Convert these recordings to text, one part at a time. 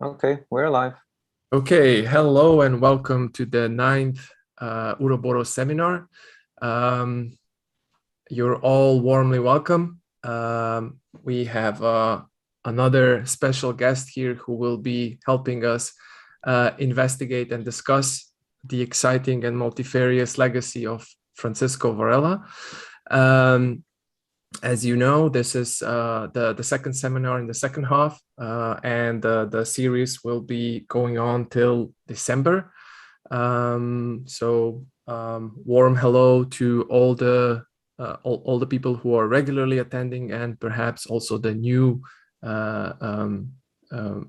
Okay, we're live. Okay, hello and welcome to the 9th Ouroboros Seminar. You're all warmly welcome. We have another special guest here who will be helping us investigate and discuss the exciting and multifarious legacy of Francisco Varela. As you know, this is the second seminar in the second half, and the series will be going on till December. Warm hello to all the people who are regularly attending, and perhaps also the new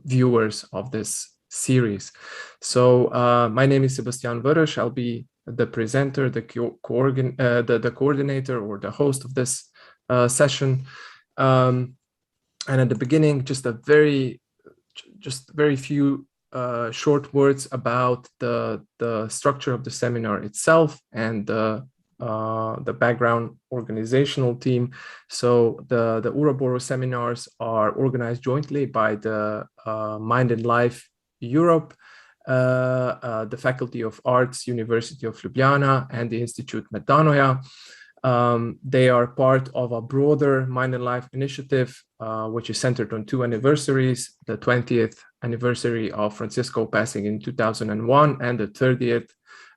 viewers of this series. So my name is Sebastian Veres. I'll be the presenter, the coordinator, or the host of this session, and at the beginning, just very few short words about the structure of the seminar itself and the background organizational team. So the Ouroboros Seminars are organized jointly by the Mind and Life Europe, the Faculty of Arts, University of Ljubljana, and the Institute Metanoia. They are part of a broader Mind and Life initiative, which is centered on two anniversaries: the 20th anniversary of Francisco passing in 2001 and the 30th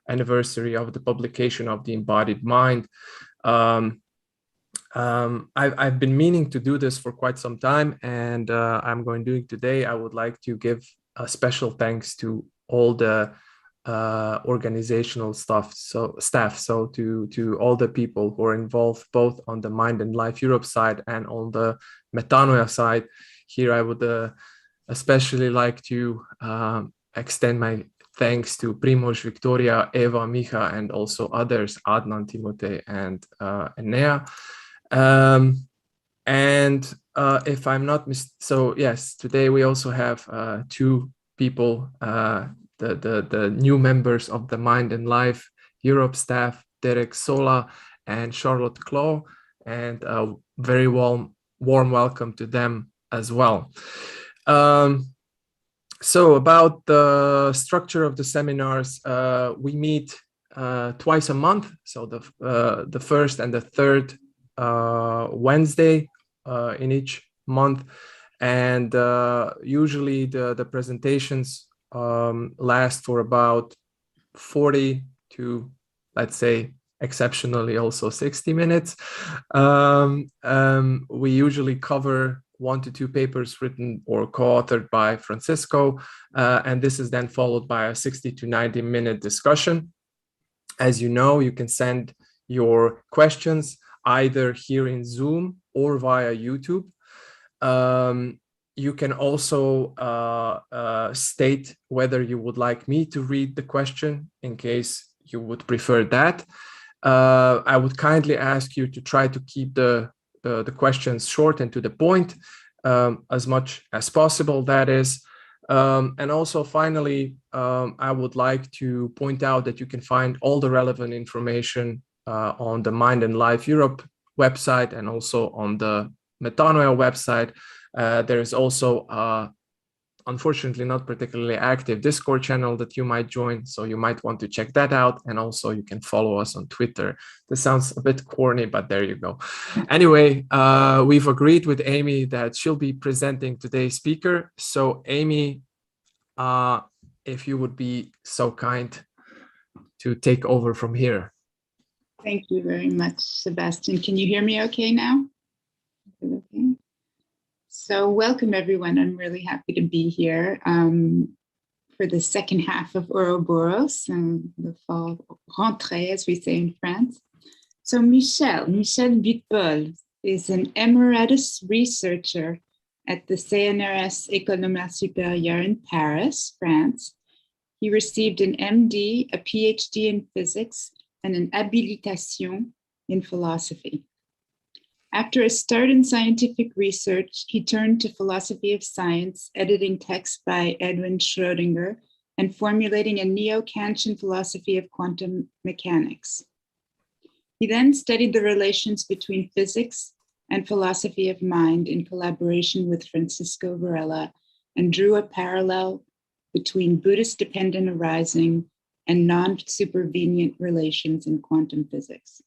anniversary of the publication of the Embodied Mind. I've been meaning to do this for quite some time, and I'm going to do it today. I would like to give a special thanks to all the organizational staff, so to all the people who are involved both on the Mind and Life Europe side and on the Metanoia side. Here I would especially like to extend my thanks to Primož, Victoria, Eva, Micha, and also others, Adnan, Timote, and Enea. If I'm not so yes, today we also have two people, the new members of the Mind and Life Europe staff, Derek Sola and Charlotte Claw, and a very warm welcome to them as well. So about the structure of the seminars, we meet twice a month, so the first and the third Wednesday in each month, and usually the presentations last for about 40 to, let's say, exceptionally also 60 minutes. We usually cover 1 to 2 papers written or co-authored by Francisco, and this is then followed by a 60 to 90 minute discussion. As you know, you can send your questions either here in Zoom or via YouTube. You can also state whether you would like me to read the question in case you would prefer that. I would kindly ask you to try to keep the questions short and to the point, as much as possible, that is. And also finally, I would like to point out that you can find all the relevant information on the Mind and Life Europe website and also on the Metanoia website. There is also unfortunately not particularly active Discord channel that you might join, so you might want to check that out. And also you can follow us on Twitter. This sounds a bit corny, but there you go. Anyway, we've agreed with Amy that she'll be presenting today's speaker. So Amy, if you would be so kind to take over from here. Thank you very much, Sebastian. Can you hear me okay now? Okay. So welcome, everyone. I'm really happy to be here for the second half of Ouroboros and the fall rentrée, as we say in France. So Michel Bitbol is an emeritus researcher at the CNRS École Normale Supérieure in Paris, France. He received an MD, a PhD in physics, and an habilitation in philosophy. After a start in scientific research, he turned to philosophy of science, editing texts by Edwin Schrödinger and formulating a neo-Kantian philosophy of quantum mechanics. He then studied the relations between physics and philosophy of mind in collaboration with Francisco Varela and drew a parallel between Buddhist-dependent arising and non-supervenient relations in quantum physics.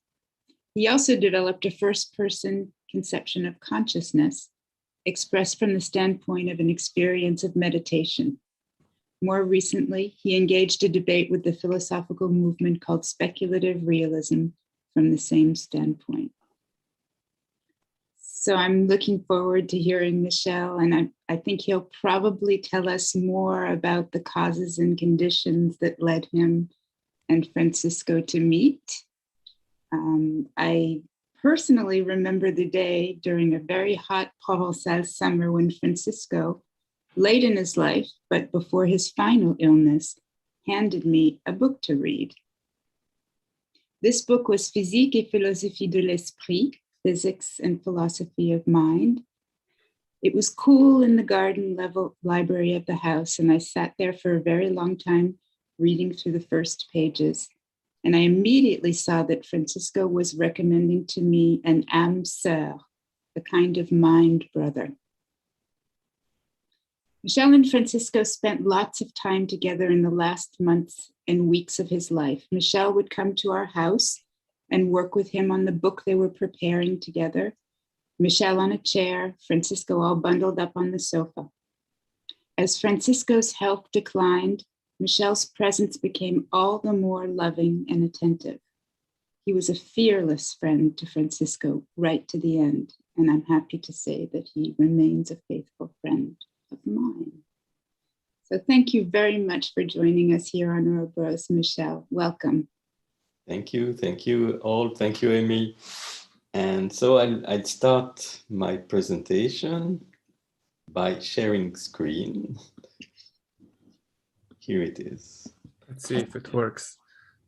He also developed a first-person conception of consciousness expressed from the standpoint of an experience of meditation. More recently, he engaged a debate with the philosophical movement called speculative realism from the same standpoint. So I'm looking forward to hearing Michel, and I think he'll probably tell us more about the causes and conditions that led him and Francisco to meet. I personally remember the day during a very hot Provençal summer when Francisco, late in his life, but before his final illness, handed me a book to read. This book was Physique et philosophie de l'esprit, Physics and Philosophy of Mind. It was cool in the garden level library of the house, and I sat there for a very long time reading through the first pages. And I immediately saw that Francisco was recommending to me an âme sœur, a kind of mind brother. Michel and Francisco spent lots of time together in the last months and weeks of his life. Michel would come to our house and work with him on the book they were preparing together. Michel on a chair, Francisco all bundled up on the sofa. As Francisco's health declined, Michel's presence became all the more loving and attentive. He was a fearless friend to Francisco right to the end, and I'm happy to say that he remains a faithful friend of mine. So thank you very much for joining us here on Ouroboros, Michel. Welcome. Thank you all. Thank you, Amy. And so I'll start my presentation by sharing screen. Here it is. Let's see if it works.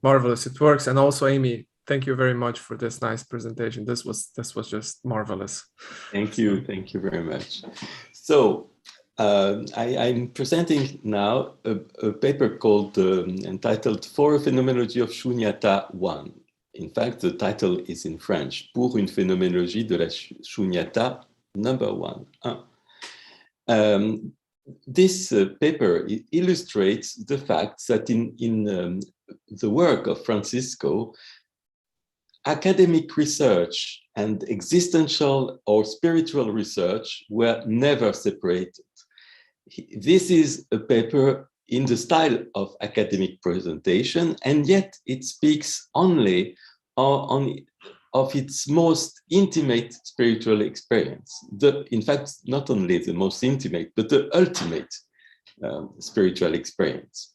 Marvelous, it works. And also, Amy, thank you very much for this nice presentation. This was just marvelous. Thank you very much. So I'm presenting now a paper called entitled For a Phenomenology of Shunyata 1. In fact, the title is in French, Pour une phénoménologie de la Shunyata number 1. This paper illustrates the fact that in the work of Francisco, academic research and existential or spiritual research were never separated. This is a paper in the style of academic presentation, and yet it speaks only of its most intimate spiritual experience. In fact, not only the most intimate, but the ultimate spiritual experience.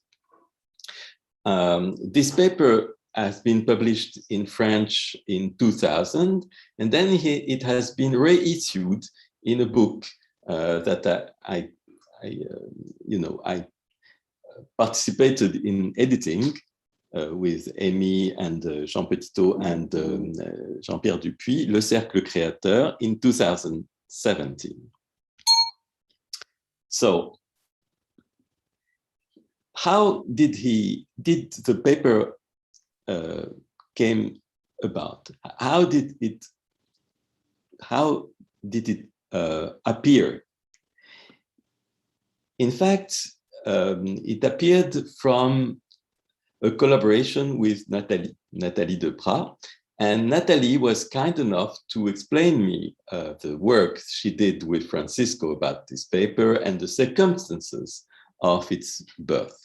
This paper has been published in French in 2000, and then it has been reissued in a book that I participated in editing with Amy and Jean Petitot and Jean-Pierre Dupuis, Le Cercle Créateur, in 2017. So, how did the paper came about? How did it appear? In fact, it appeared from a collaboration with Nathalie Deprat, and Nathalie was kind enough to explain me the work she did with Francisco about this paper and the circumstances of its birth.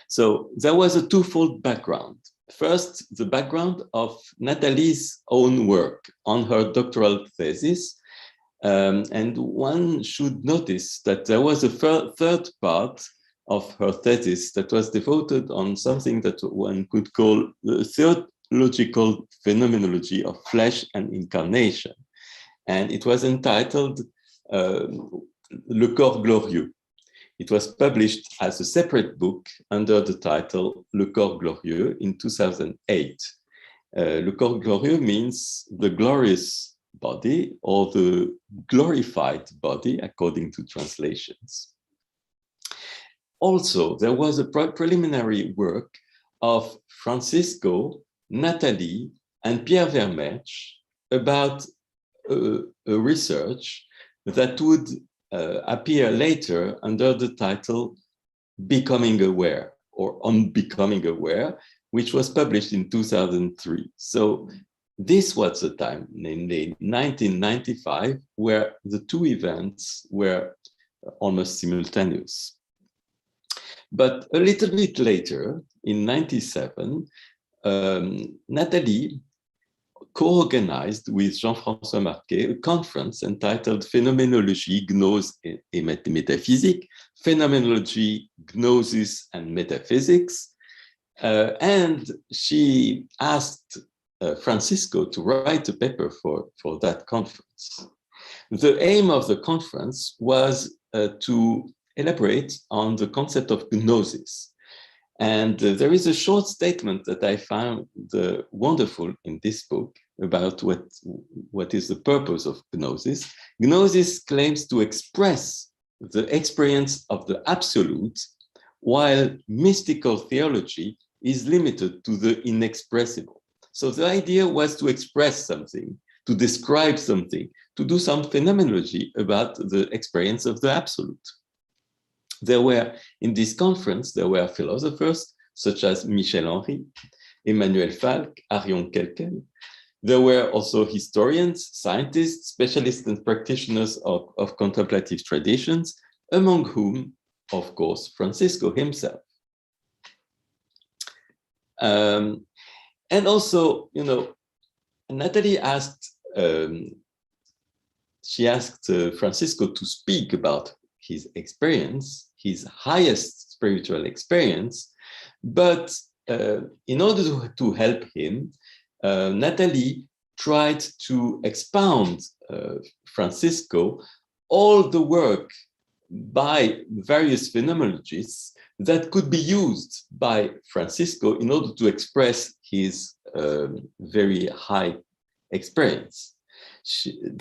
So there was a twofold background. First, the background of Nathalie's own work on her doctoral thesis. And one should notice that there was a third part of her thesis that was devoted on something that one could call the theological phenomenology of flesh and incarnation. And it was entitled Le Corps Glorieux. It was published as a separate book under the title Le Corps Glorieux in 2008. Le Corps Glorieux means the glorious body or the glorified body, according to translations. Also, there was a preliminary work of Francisco, Nathalie, and Pierre Vermersch about a research that would appear later under the title Becoming Aware or On Becoming Aware, which was published in 2003. So this was the time, namely 1995, where the two events were almost simultaneous. But a little bit later, in 97, Nathalie co-organized with Jean-François Marquet a conference entitled Phenomenology, Gnose et Métaphysique, Phenomenology, Gnosis and Metaphysics. And she asked Francisco to write a paper for that conference. The aim of the conference was to elaborate on the concept of gnosis. And there is a short statement that I found wonderful in this book about what is the purpose of gnosis. Gnosis claims to express the experience of the absolute, while mystical theology is limited to the inexpressible. So the idea was to express something, to describe something, to do some phenomenology about the experience of the absolute. In this conference, there were philosophers such as Michel Henry, Emmanuel Falk, Arion Kelkel. There were also historians, scientists, specialists and practitioners of contemplative traditions, among whom, of course, Francisco himself. And also, Nathalie asked, she asked Francisco to speak about his experience, his highest spiritual experience, but in order to help him, Nathalie tried to expound Francisco all the work by various phenomenologists that could be used by Francisco in order to express his very high experience.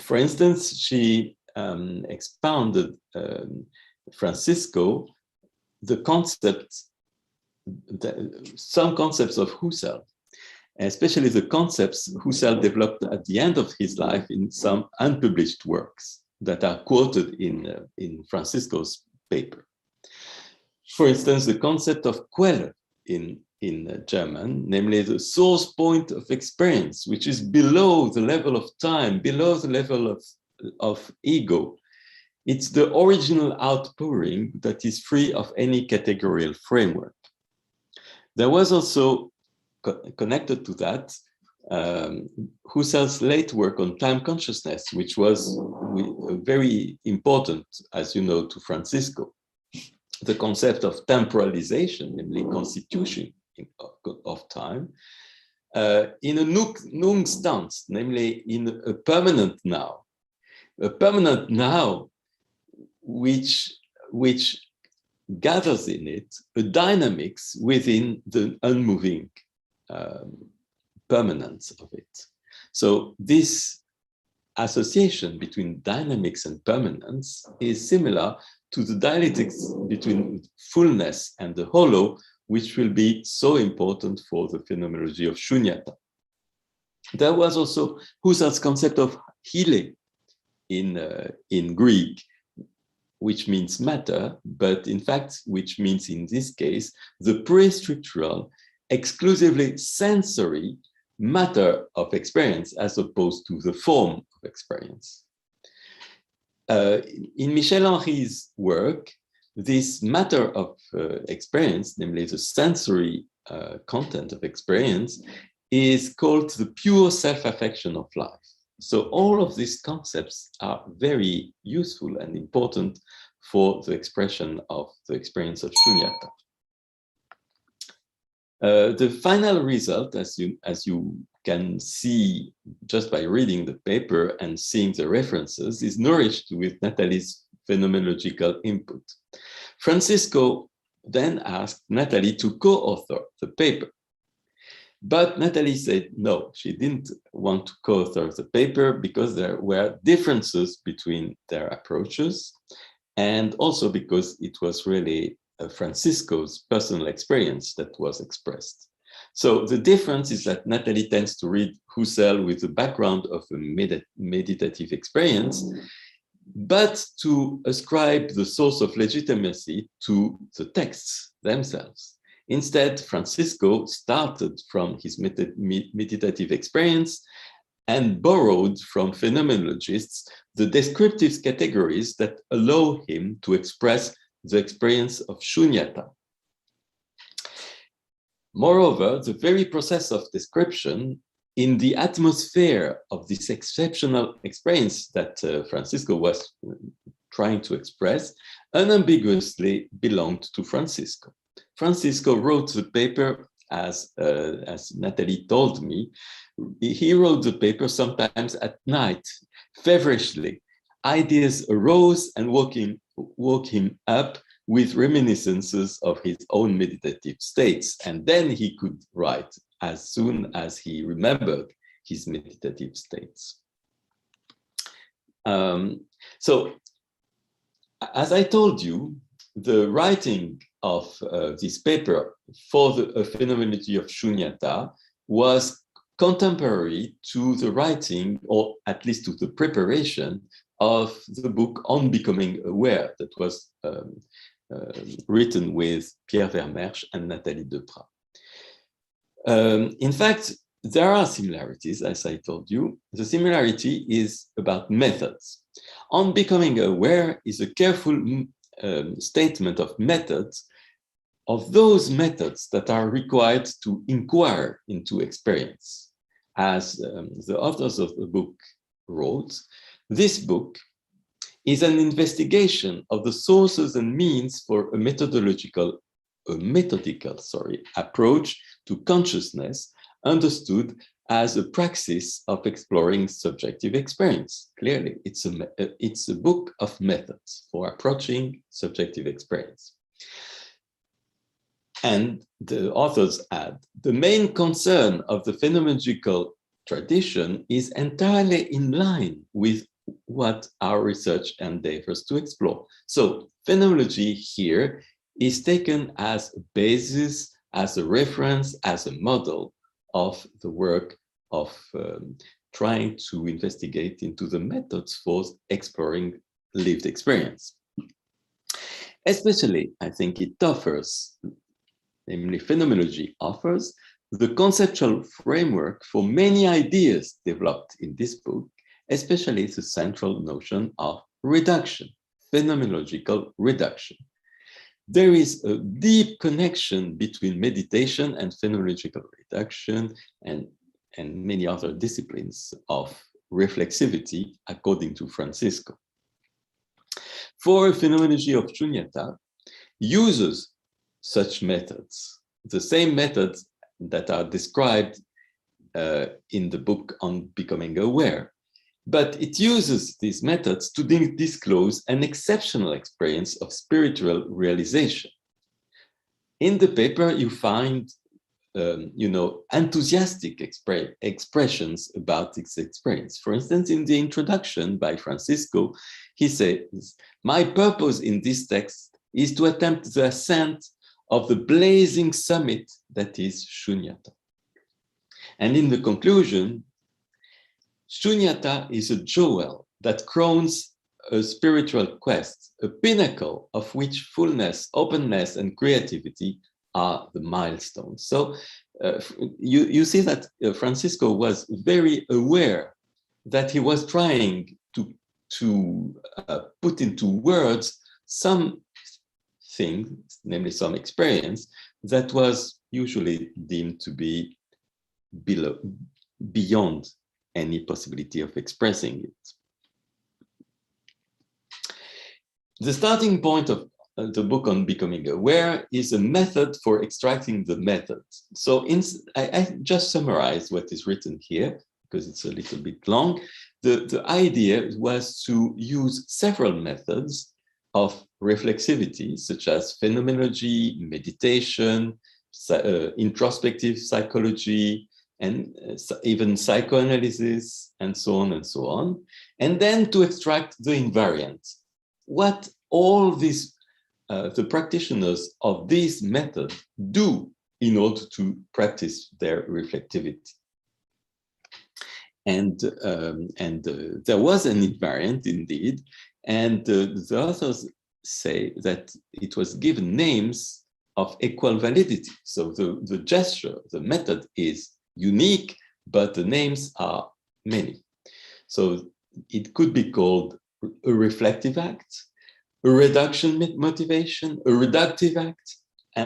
For instance, she expounded Francisco some concepts of Husserl, especially the concepts Husserl developed at the end of his life in some unpublished works that are quoted in Francisco's paper. For instance, the concept of Quelle in German, namely the source point of experience, which is below the level of time, below the level of ego. It's the original outpouring that is free of any categorical framework. There was also connected to that Husserl's late work on time consciousness, which was very important, as you know, to Francisco. The concept of temporalization, namely constitution of time, in a nung stance, namely in a permanent now which gathers in it a dynamics within the unmoving permanence of it. So this association between dynamics and permanence is similar to the dialectics between fullness and the hollow, which will be so important for the phenomenology of Shunyata. There was also Husserl's concept of hyle in Greek, which means matter, but in fact, which means in this case, the pre-structural, exclusively sensory matter of experience as opposed to the form of experience. In Michel Henry's work, this matter of experience, namely the sensory content of experience, is called the pure self-affection of life. So all of these concepts are very useful and important for the expression of the experience of Sunyata. The final result, as you can see just by reading the paper and seeing the references, is nourished with Nathalie's phenomenological input. Francisco then asked Nathalie to co-author the paper. But Nathalie said no, she didn't want to co-author the paper because there were differences between their approaches, and also because it was really Francisco's personal experience that was expressed. So the difference is that Nathalie tends to read Husserl with the background of a meditative experience, but to ascribe the source of legitimacy to the texts themselves. Instead, Francisco started from his meditative experience and borrowed from phenomenologists the descriptive categories that allow him to express the experience of Shunyata. Moreover, the very process of description in the atmosphere of this exceptional experience that Francisco was trying to express unambiguously belonged to Francisco. Francisco wrote the paper, as Nathalie told me, he wrote the paper sometimes at night, feverishly. Ideas arose and woke him up with reminiscences of his own meditative states, and then he could write as soon as he remembered his meditative states. So, as I told you, the writing of this paper for the Phenomenology of Shunyata was contemporary to the writing, or at least to the preparation, of the book On Becoming Aware that was written with Pierre Vermersch and Nathalie Deprat. In fact, there are similarities, as I told you. The similarity is about methods. On Becoming Aware is a careful statement of methods, of those methods that are required to inquire into experience. As the authors of the book wrote, this book is an investigation of the sources and means for a methodical approach to consciousness, understood as a praxis of exploring subjective experience. Clearly, it's a book of methods for approaching subjective experience. And the authors add, the main concern of the phenomenological tradition is entirely in line with what our research endeavors to explore. So phenomenology here is taken as a basis, as a reference, as a model of the work of trying to investigate into the methods for exploring lived experience. Especially, I think it offers, namely phenomenology offers, the conceptual framework for many ideas developed in this book, especially the central notion of reduction, phenomenological reduction. There is a deep connection between meditation and phenomenological reduction and many other disciplines of reflexivity, according to Francisco. For Phenomenology of Shunyata uses such methods, the same methods that are described in the book On Becoming Aware, but it uses these methods to disclose an exceptional experience of spiritual realization. In the paper, you find enthusiastic expressions about this experience. For instance, in the introduction by Francisco, he says, "My purpose in this text is to attempt the ascent of the blazing summit that is Shunyata." And in the conclusion, Sunyata is a jewel that crowns a spiritual quest, a pinnacle of which fullness, openness, and creativity are the milestones. So you see that Francisco was very aware that he was trying to put into words some thing, namely some experience, that was usually deemed to be beyond any possibility of expressing it. The starting point of the book On Becoming Aware is a method for extracting the method. So I just summarized what is written here because it's a little bit long. The idea was to use several methods of reflexivity, such as phenomenology, meditation, introspective psychology, and even psychoanalysis, and so on, and then to extract the invariant. What all these, the practitioners of this method do in order to practice their reflectivity. And there was an invariant indeed, And the authors say that it was given names of equal validity. So the gesture, the method is unique, but the names are many. So it could be called a reflective act, a reduction motivation, a reductive act,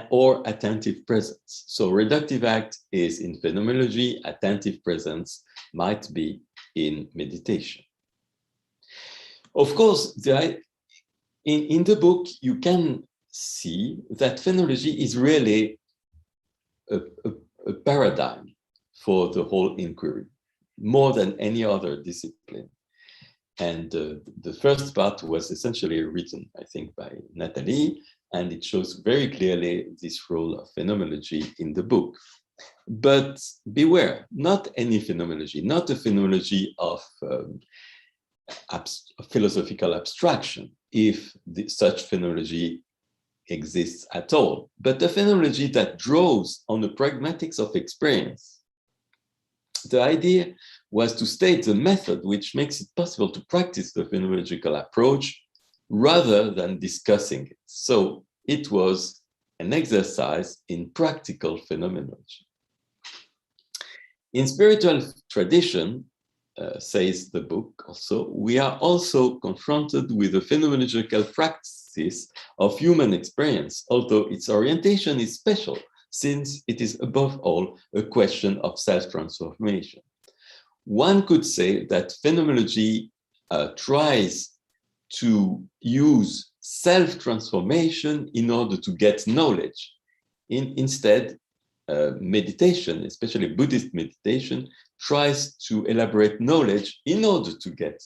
or attentive presence. So reductive act is in phenomenology, attentive presence might be in meditation. Of course, in the book, you can see that phenomenology is really a paradigm for the whole inquiry, more than any other discipline. And the first part was essentially written, I think, by Nathalie, and it shows very clearly this role of phenomenology in the book. But beware, not any phenomenology, not a phenomenology of philosophical abstraction, if such phenomenology exists at all, but a phenomenology that draws on the pragmatics of experience. The idea was to state the method which makes it possible to practice the phenomenological approach rather than discussing it. So it was an exercise in practical phenomenology. In spiritual tradition, says the book also, we are also confronted with the phenomenological practice of human experience, although its orientation is special, since it is above all a question of self-transformation. One could say that phenomenology tries to use self-transformation in order to get knowledge. Instead, meditation, especially Buddhist meditation, tries to elaborate knowledge in order to get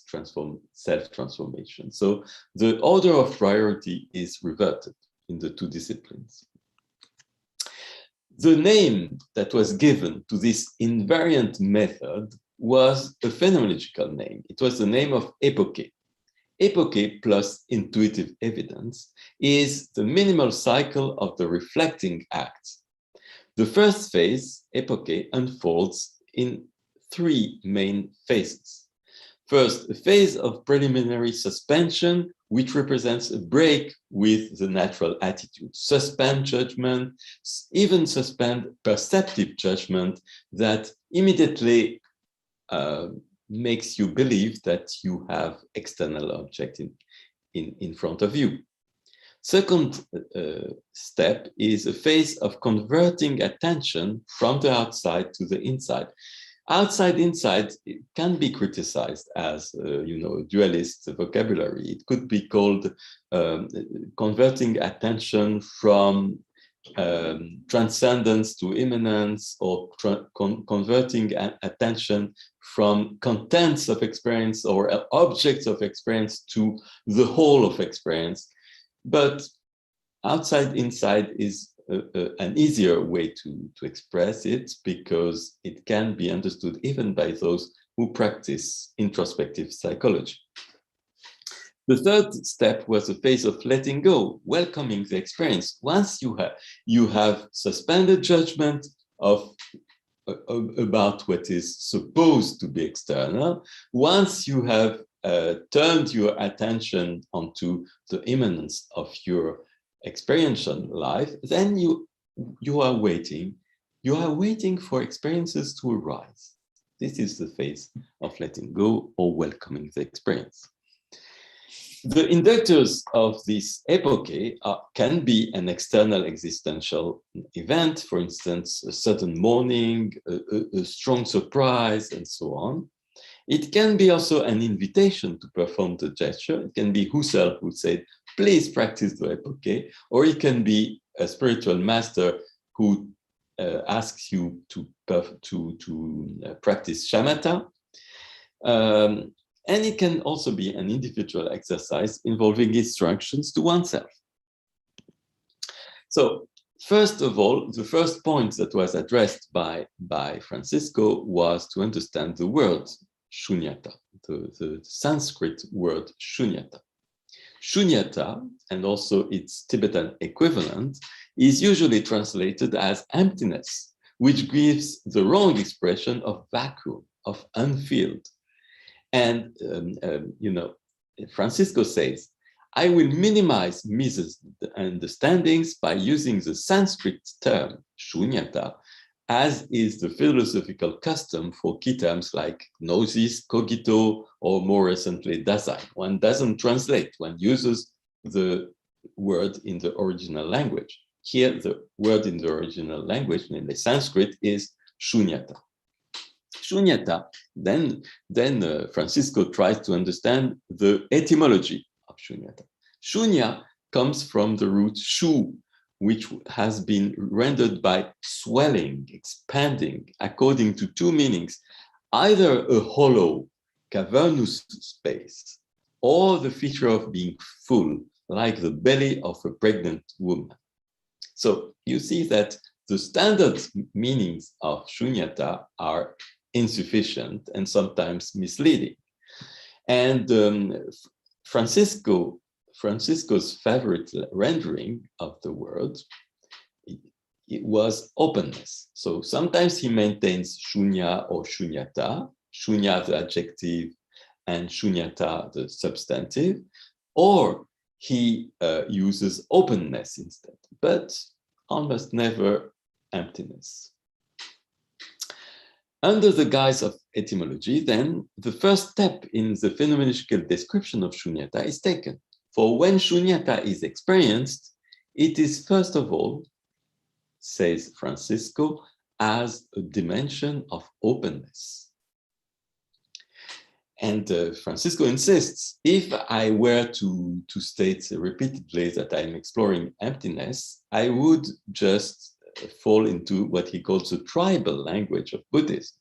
self-transformation. So the order of priority is reverted in the two disciplines. The name that was given to this invariant method was a phenomenological name. It was the name of epoche. Epoche plus intuitive evidence is the minimal cycle of the reflecting act. The first phase, epoche, unfolds in three main phases. First, a phase of preliminary suspension, which represents a break with the natural attitude. Suspend judgment, even suspend perceptive judgment that immediately makes you believe that you have external object in front of you. Second step is a phase of converting attention from the outside to the inside. Outside, inside, it can be criticized as, a dualist vocabulary. It could be called converting attention from transcendence to immanence, or converting attention from contents of experience or objects of experience to the whole of experience. But outside, inside is an easier way to express it, because it can be understood even by those who practice introspective psychology. The third step was a phase of letting go, welcoming the experience. Once you have suspended judgment about what is supposed to be external, once you have turned your attention onto the immanence of your experiential life, then you are waiting. You are waiting for experiences to arise. This is the phase of letting go or welcoming the experience. The inductors of this epoche can be an external existential event, for instance, a sudden mourning, a strong surprise, and so on. It can be also an invitation to perform the gesture. It can be Husserl who said, please practice the epoche, or it can be a spiritual master who asks you to practice shamatha. And it can also be an individual exercise involving instructions to oneself. So first of all, the first point that was addressed by Francisco was to understand the word Shunyata, the Sanskrit word Shunyata. Shunyata, and also its Tibetan equivalent, is usually translated as emptiness, which gives the wrong expression of vacuum, of unfilled. And Francisco says, I will minimize misunderstandings by using the Sanskrit term shunyata, as is the philosophical custom for key terms like gnosis, cogito, or more recently, Dasein. One doesn't translate, one uses the word in the original language. Here, the word in the original language, namely Sanskrit, is shunyata. Shunyata, then Francisco tries to understand the etymology of shunyata. Shunya comes from the root shu, which has been rendered by swelling, expanding, according to two meanings, either a hollow, cavernous space, or the feature of being full, like the belly of a pregnant woman. So you see that the standard meanings of shunyata are insufficient and sometimes misleading. And Francisco's favorite rendering of the word, it was openness. So sometimes he maintains shunya or shunyata, shunya the adjective and shunyata the substantive, or he uses openness instead, but almost never emptiness. Under the guise of etymology, then, the first step in the phenomenological description of shunyata is taken. For when shunyata is experienced, it is first of all, says Francisco, as a dimension of openness. And Francisco insists, if I were to state repeatedly that I'm exploring emptiness, I would just fall into what he calls the tribal language of Buddhism.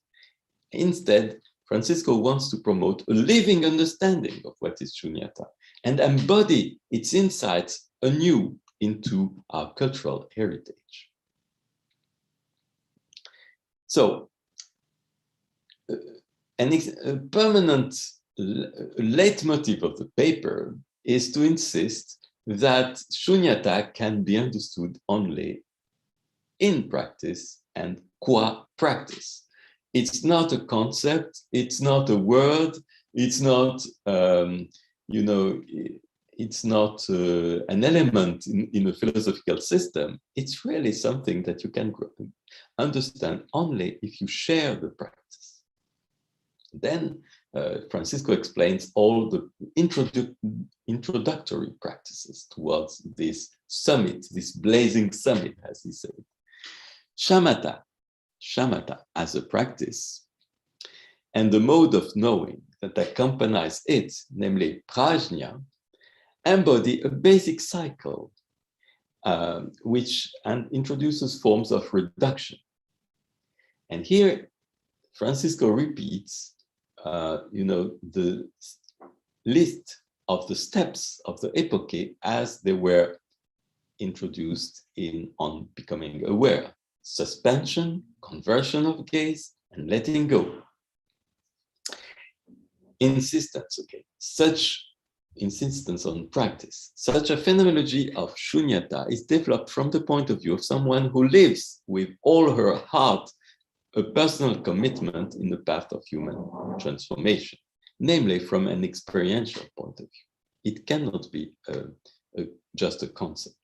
Instead, Francisco wants to promote a living understanding of what is shunyata and embody its insights anew into our cultural heritage. So, a permanent leitmotif of the paper is to insist that shunyata can be understood only in practice and qua practice. It's not a concept, it's not a word, it's not, it's not an element in a philosophical system. It's really something that you can understand only if you share the practice. Then Francisco explains all the introductory practices towards this summit, this blazing summit, as he said. Shamatha as a practice, and the mode of knowing that accompanies it, namely prajna, embody a basic cycle which introduces forms of reduction. And here, Francisco repeats, the list of the steps of the epoche as they were introduced on becoming aware. Suspension, conversion of gaze, and letting go. Insistence, okay. Such insistence on practice. Such a phenomenology of shunyata is developed from the point of view of someone who lives with all her heart a personal commitment in the path of human transformation, namely from an experiential point of view. It cannot be just a concept.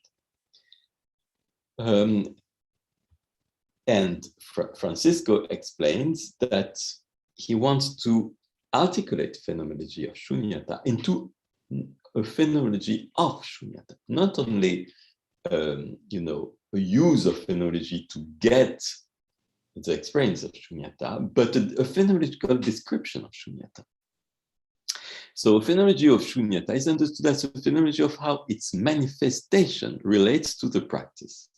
And Francisco explains that he wants to articulate phenomenology of shunyata into a phenomenology of shunyata, not only a use of phenomenology to get the experience of shunyata, but a phenomenological description of shunyata. So phenomenology of shunyata is understood as a phenomenology of how its manifestation relates to the practice.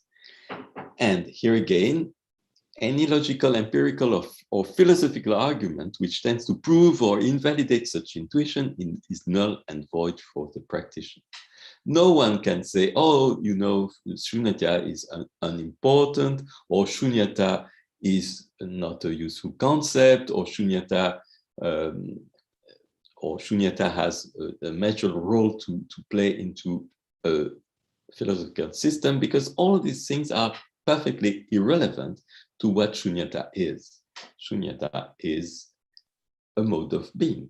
And here again, any logical, empirical, or philosophical argument which tends to prove or invalidate such intuition is null and void for the practitioner. No one can say, oh, shunyata is unimportant, or shunyata is not a useful concept, or shunyata has a major role to play into a philosophical system, because all of these things are perfectly irrelevant to what shunyata is. Shunyata is a mode of being.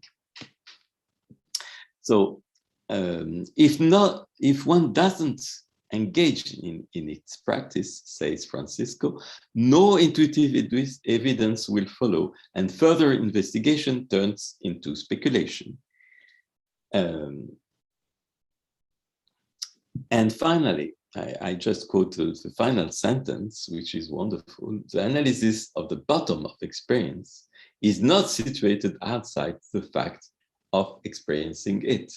So if one doesn't engage in its practice, says Francisco, no intuitive evidence will follow, and further investigation turns into speculation. And finally, I just quote the final sentence, which is wonderful. The analysis of the bottom of experience is not situated outside the fact of experiencing it.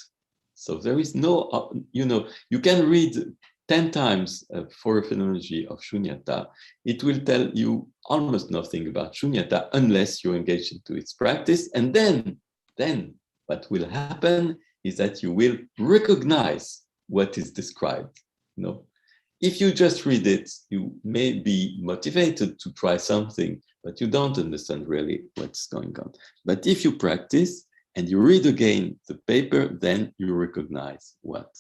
So there is no, you can read 10 times for a phenomenology of Shunyata. It will tell you almost nothing about Shunyata unless you engage into its practice. And then what will happen is that you will recognize what is described. If you just read it, you may be motivated to try something, but you don't understand really what's going on. But if you practice and you read again the paper, then you recognize what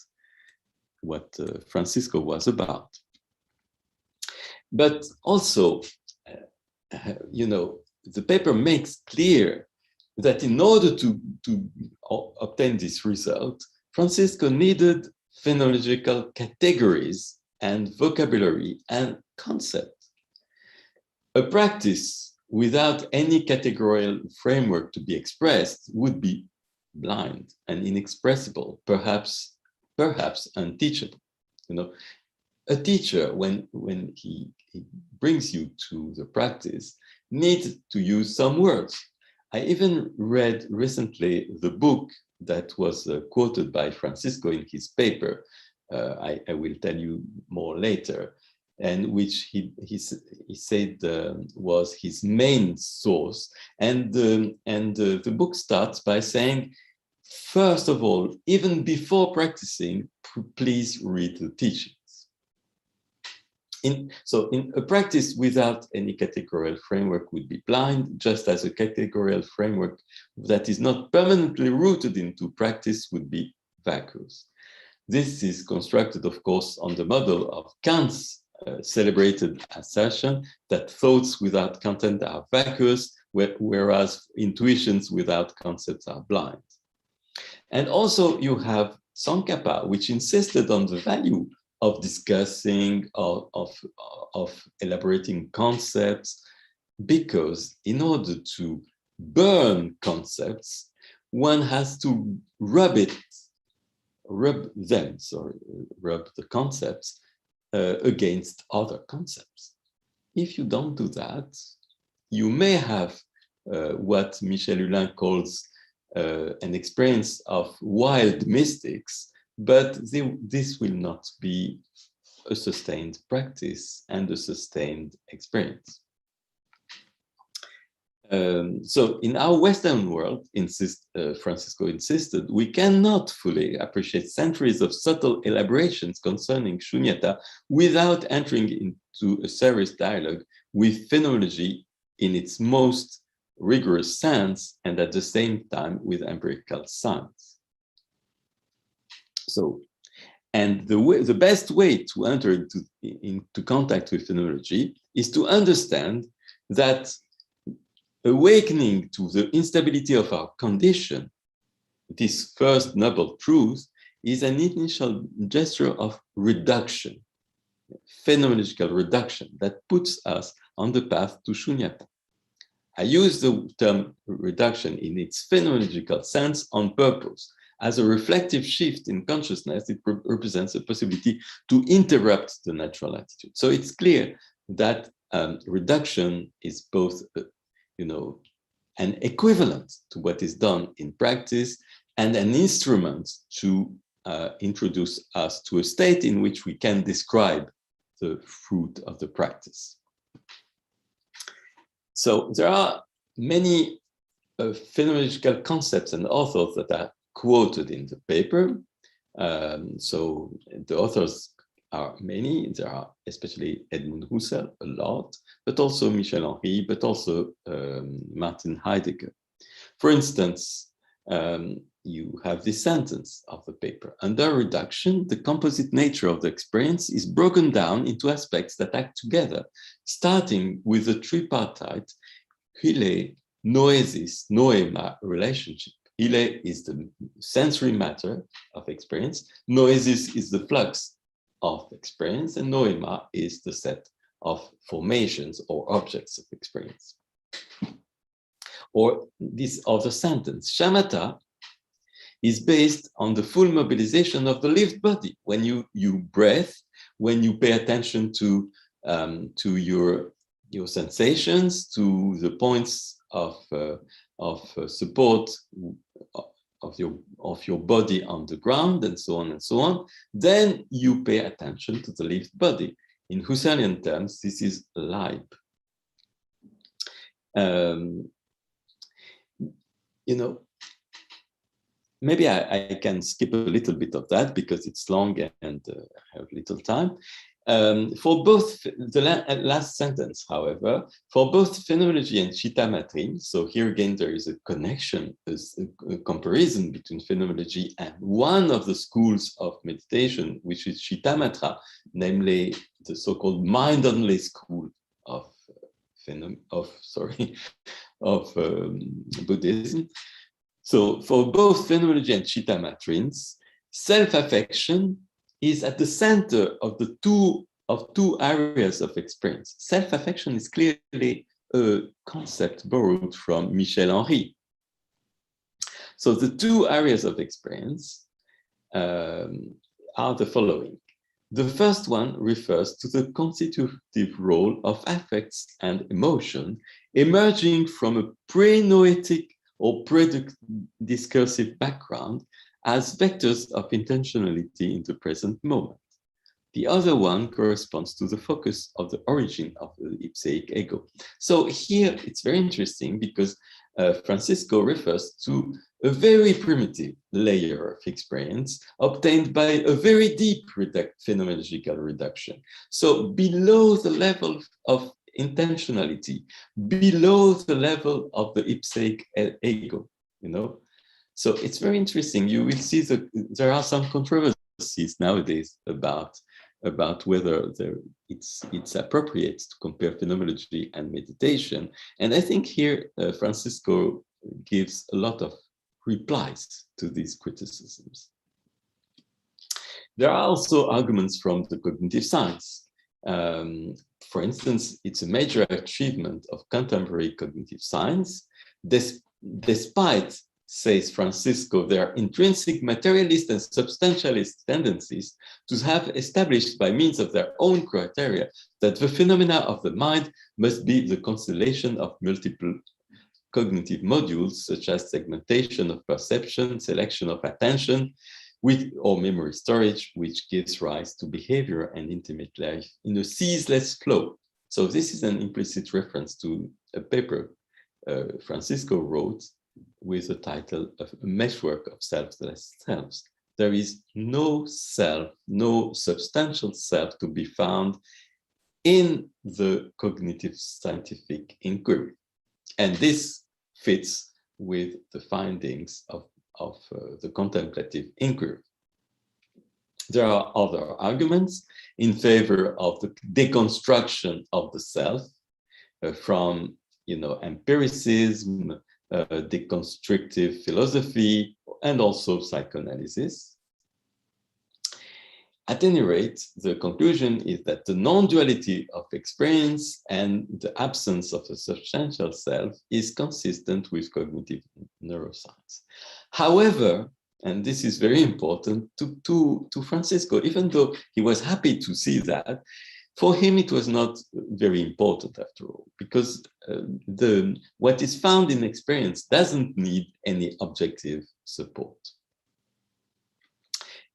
Francisco was about. But also, the paper makes clear that in order to obtain this result, Francisco needed phenomenological categories and vocabulary and concept. A practice without any categorical framework to be expressed would be blind and inexpressible, perhaps unteachable. A teacher, when he brings you to the practice, needs to use some words. I even read recently the book that was quoted by Francisco in his paper. I will tell you more later, and which he said was his main source. And the book starts by saying, first of all, even before practicing, please read the teachings. So in a practice without any categorical framework would be blind, just as a categorical framework that is not permanently rooted into practice would be vacuous. This is constructed, of course, on the model of Kant's celebrated assertion that thoughts without content are vacuous, whereas intuitions without concepts are blind. And also you have Tsongkhapa, which insisted on the value of discussing, of elaborating concepts, because in order to burn concepts, one has to rub the concepts against other concepts. If you don't do that, you may have what Michel Hulin calls an experience of wild mystics, but this will not be a sustained practice and a sustained experience. So in our Western world, Francisco insisted, we cannot fully appreciate centuries of subtle elaborations concerning Shunyata without entering into a serious dialogue with phenomenology in its most rigorous sense, and at the same time with empirical science. So, and the best way to enter into contact with phenomenology is to understand that awakening to the instability of our condition, this first noble truth, is an initial gesture of reduction, phenomenological reduction, that puts us on the path to Shunyata. I use the term reduction in its phenomenological sense on purpose. As a reflective shift in consciousness, it represents a possibility to interrupt the natural attitude. So it's clear that reduction is both an equivalent to what is done in practice and an instrument to introduce us to a state in which we can describe the fruit of the practice. So there are many phenomenological concepts and authors that are quoted in the paper. So the authors are many. There are especially Edmund Husserl, a lot, but also Michel Henry, but also Martin Heidegger. For instance, you have this sentence of the paper. Under reduction, the composite nature of the experience is broken down into aspects that act together, starting with the tripartite Hyle, noesis, noema relationship. Ile is the sensory matter of experience. Noesis is the flux of experience, and noema is the set of formations or objects of experience. Or this other sentence, shamatha is based on the full mobilization of the lived body. When you breathe, when you pay attention to your sensations, to the points of support of your body on the ground, and so on, then you pay attention to the lived body. In Husserlian terms, this is Leib. Maybe I can skip a little bit of that because it's long and I have little time. For both, the last sentence, however, for both phenomenology and Chitta Matrim, so here again there is a connection, a comparison between phenomenology and one of the schools of meditation, which is Chitta Matra, namely the so-called mind-only school of Buddhism. So for both phenomenology and Chitta Matrins, self-affection is at the center of the two areas of experience. Self-affection is clearly a concept borrowed from Michel Henry. So the two areas of experience are the following. The first one refers to the constitutive role of affects and emotion emerging from a pre-noetic or pre-discursive background as vectors of intentionality in the present moment. The other one corresponds to the focus of the origin of the ipseic ego. So here it's very interesting because Francisco refers to a very primitive layer of experience obtained by a very deep phenomenological reduction. So below the level of intentionality, below the level of the ipseic ego, So it's very interesting. You will see that there are some controversies nowadays about whether it's appropriate to compare phenomenology and meditation. And I think here Francisco gives a lot of replies to these criticisms. There are also arguments from the cognitive science. For instance, it's a major achievement of contemporary cognitive science, despite, says Francisco, their intrinsic materialist and substantialist tendencies to have established by means of their own criteria that the phenomena of the mind must be the constellation of multiple cognitive modules, such as segmentation of perception, selection of attention, or memory storage, which gives rise to behavior and intimate life in a ceaseless flow. So this is an implicit reference to a paper Francisco wrote with the title of A Meshwork of Selfless Selves. There is no self, no substantial self to be found in the cognitive scientific inquiry. And this fits with the findings of the contemplative inquiry. There are other arguments in favor of the deconstruction of the self from empiricism, deconstructive philosophy, and also psychoanalysis. At any rate, the conclusion is that the non-duality of experience and the absence of a substantial self is consistent with cognitive neuroscience. However, and this is very important to Francisco, even though he was happy to see that, for him it was not very important after all, because what is found in experience doesn't need any objective support.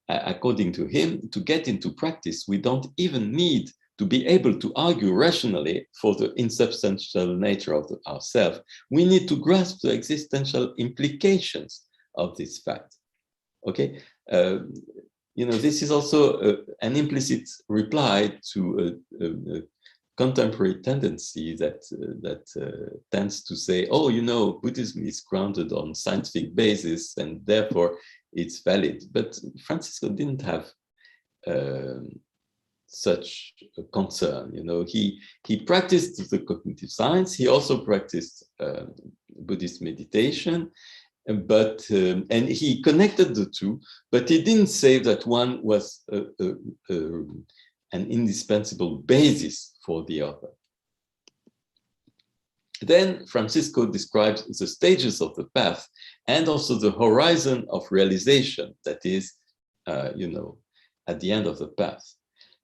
According to him, to get into practice, we don't even need to be able to argue rationally for the insubstantial nature of ourself. We need to grasp the existential implications of this fact. Okay, this is also an implicit reply to a contemporary tendency that tends to say, oh, Buddhism is grounded on scientific basis and therefore it's valid. But Francisco didn't have such a concern. He practiced the cognitive science. He also practiced Buddhist meditation, and he connected the two, but he didn't say that one was an indispensable basis for the other. Then Francisco describes the stages of the path and also the horizon of realization that is, at the end of the path.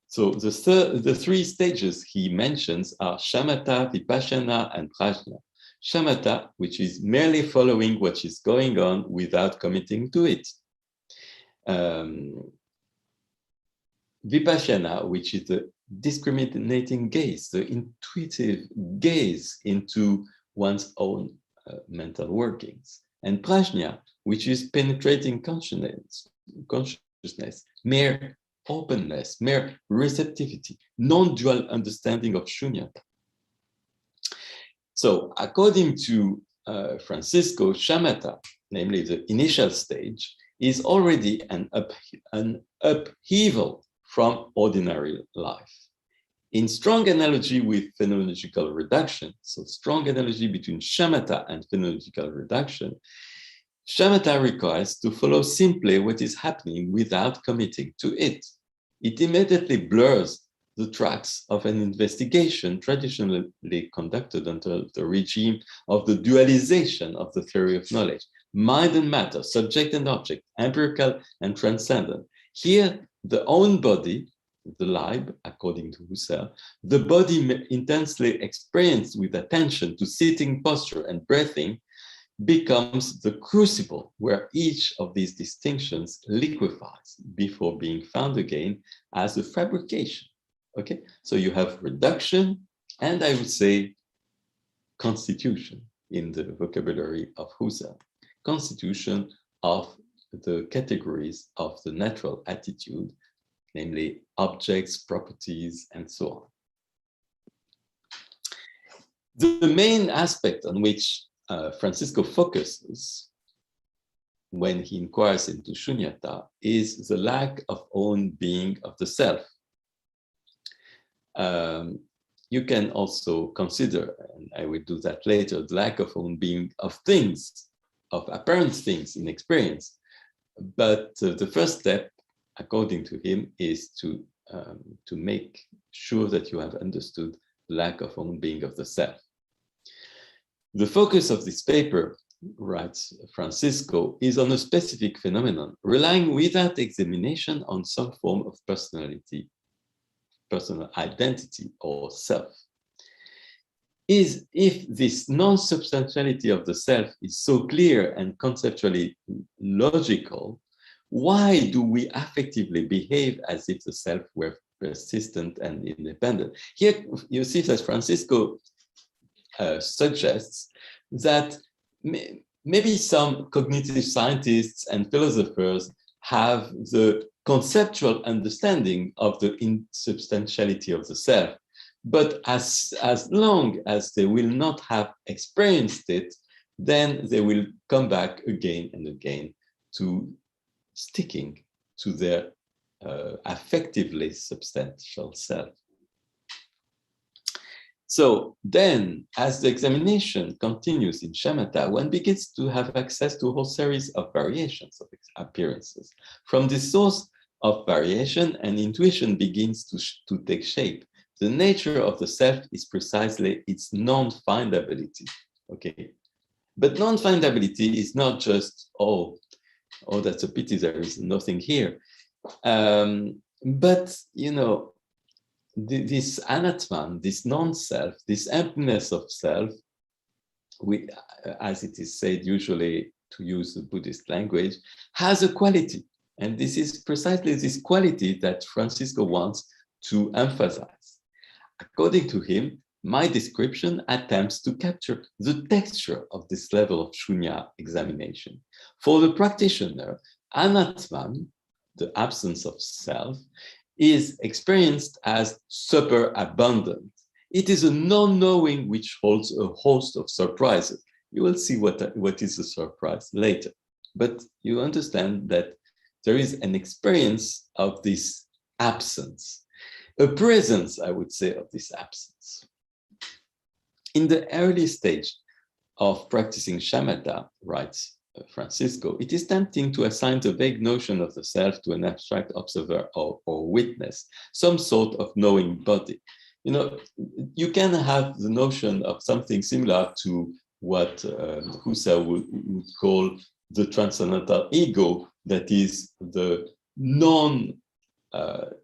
So the three stages he mentions are shamatha, vipassana, and prajna. Shamatha, which is merely following what is going on without committing to it. Vipassana, which is the discriminating gaze, the intuitive gaze into one's own mental workings. And prajna, which is penetrating consciousness, mere openness, mere receptivity, non-dual understanding of shunyata. So according to Francisco, shamatha, namely the initial stage, is already an upheaval from ordinary life. In strong analogy with phenomenological reduction, so strong analogy between shamatha and phenomenological reduction, shamatha requires to follow simply what is happening without committing to it. It immediately blurs the tracks of an investigation traditionally conducted under the regime of the dualization of the theory of knowledge, mind and matter, subject and object, empirical and transcendent. Here, the own body, the Leib, according to Husserl, the body intensely experienced with attention to sitting posture and breathing, becomes the crucible where each of these distinctions liquefies before being found again as a fabrication. Okay, so you have reduction, and I would say constitution in the vocabulary of Husserl, constitution of the categories of the natural attitude, namely objects, properties, and so on. The main aspect on which Francisco focuses when he inquires into shunyata is the lack of own being of the self. You can also consider, and I will do that later, the lack of own being of things, of apparent things in experience. But the first step, according to him, is to make sure that you have understood the lack of own being of the self. The focus of this paper, writes Francisco, is on a specific phenomenon, relying without examination on some form of personality, personal identity or self. If this non-substantiality of the self is so clear and conceptually logical, why do we affectively behave as if the self were persistent and independent? Here you see that Francisco suggests that maybe some cognitive scientists and philosophers have the conceptual understanding of the insubstantiality of the self, but as long as they will not have experienced it, then they will come back again and again to sticking to their affectively substantial self. So then, as the examination continues in shamatha, one begins to have access to a whole series of variations of appearances. From the source of variation, an intuition begins to take shape. The nature of the self is precisely its non-findability. Okay, but non-findability is not just, oh, that's a pity, there is nothing here. But, you know, this anatman, this non-self, this emptiness of self, as it is said usually, to use the Buddhist language, has a quality. And this is precisely this quality that Francisco wants to emphasize. According to him, my description attempts to capture the texture of this level of shunya examination. For the practitioner, anatman, the absence of self, is experienced as superabundant. It is a non-knowing which holds a host of surprises. You will see what is a surprise later. But you understand that there is an experience of this absence, a presence, I would say, of this absence. In the early stage of practicing shamatha, writes Francisco, it is tempting to assign the vague notion of the self to an abstract observer or witness, some sort of knowing body. You know, you can have the notion of something similar to what Husserl would call the transcendental ego, that is the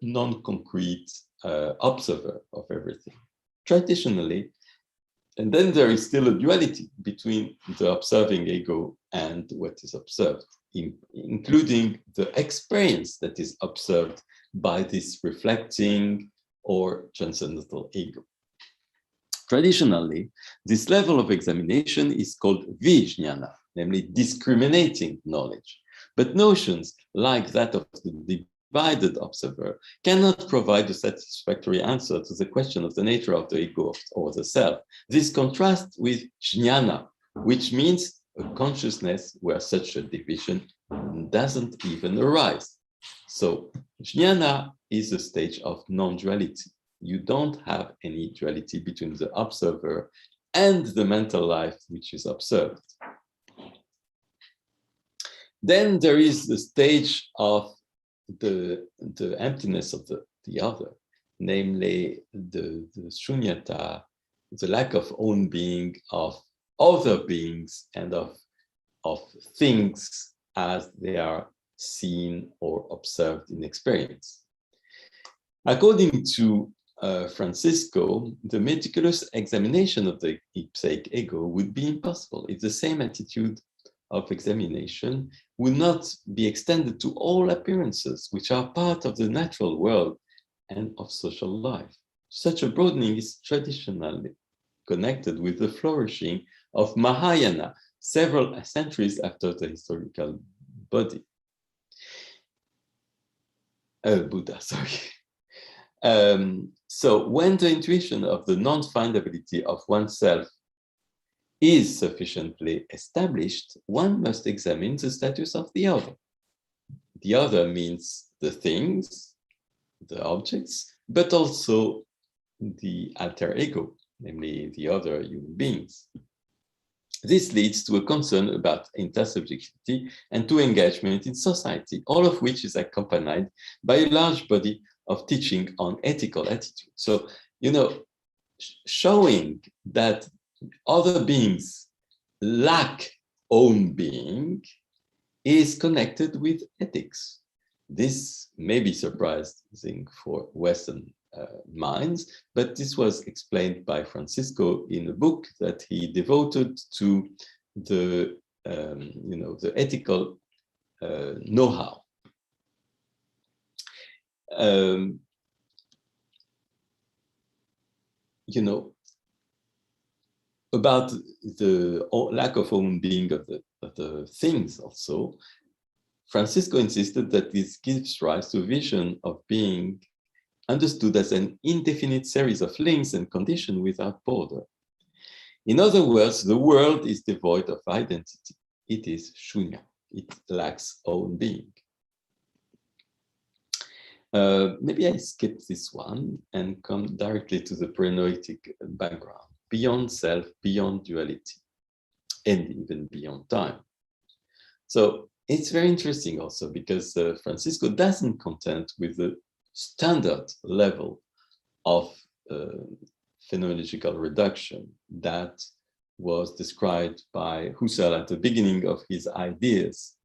non-concrete observer of everything. Traditionally, and then there is still a duality between the observing ego and what is observed, including the experience that is observed by this reflecting or transcendental ego. Traditionally, this level of examination is called vijnana, namely discriminating knowledge. But notions like that of the divided observer cannot provide a satisfactory answer to the question of the nature of the ego or the self. This contrasts with jnana, which means a consciousness where such a division doesn't even arise. So jnana is a stage of non-duality. You don't have any duality between the observer and the mental life which is observed. Then there is the stage of the emptiness of the other, namely the Sunyata, the lack of own being, of other beings, and of things as they are seen or observed in experience. According to Francisco, the meticulous examination of the ipseic ego would be impossible if the same attitude of examination will not be extended to all appearances which are part of the natural world and of social life. Such a broadening is traditionally connected with the flourishing of Mahayana several centuries after the historical Buddha, sorry. So when the intuition of the non-findability of oneself is sufficiently established, one must examine the status of the other. The other means the things, the objects, but also the alter ego, namely the other human beings. This leads to a concern about intersubjectivity and to engagement in society, all of which is accompanied by a large body of teaching on ethical attitude. So, you know, showing that other beings lack own being is connected with ethics. This may be surprising for Western minds, but this was explained by Francisco in a book that he devoted to the, the ethical know-how. About the lack of own being of the things also, Francisco insisted that this gives rise to a vision of being understood as an indefinite series of links and conditions without border. In other words, the world is devoid of identity. It is shunya. It lacks own being. Maybe I skip this one and come directly to the prenoetic background. Beyond self, beyond duality, and even beyond time. So it's very interesting also because Francisco doesn't content with the standard level of phenomenological reduction that was described by Husserl at the beginning of his ideas.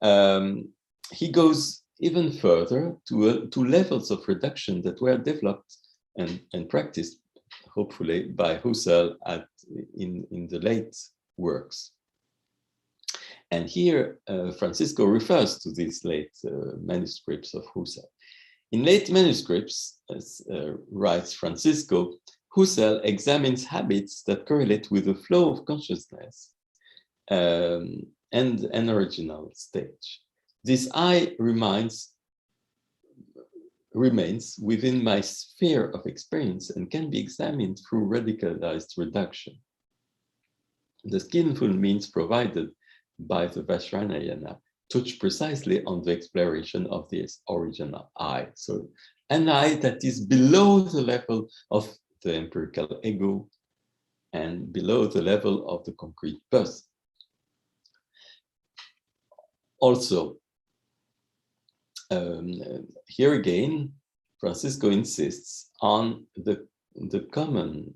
He goes even further to levels of reduction that were developed and practiced, hopefully, by Husserl in the late works. And here, Francisco refers to these late manuscripts of Husserl. In late manuscripts, as writes Francisco, Husserl examines habits that correlate with the flow of consciousness and an original stage. This I remains within my sphere of experience and can be examined through radicalized reduction. The skillful means provided by the Vajrayana touch precisely on the exploration of this original I. So an I that is below the level of the empirical ego and below the level of the concrete person. Also, here again, Francisco insists on the common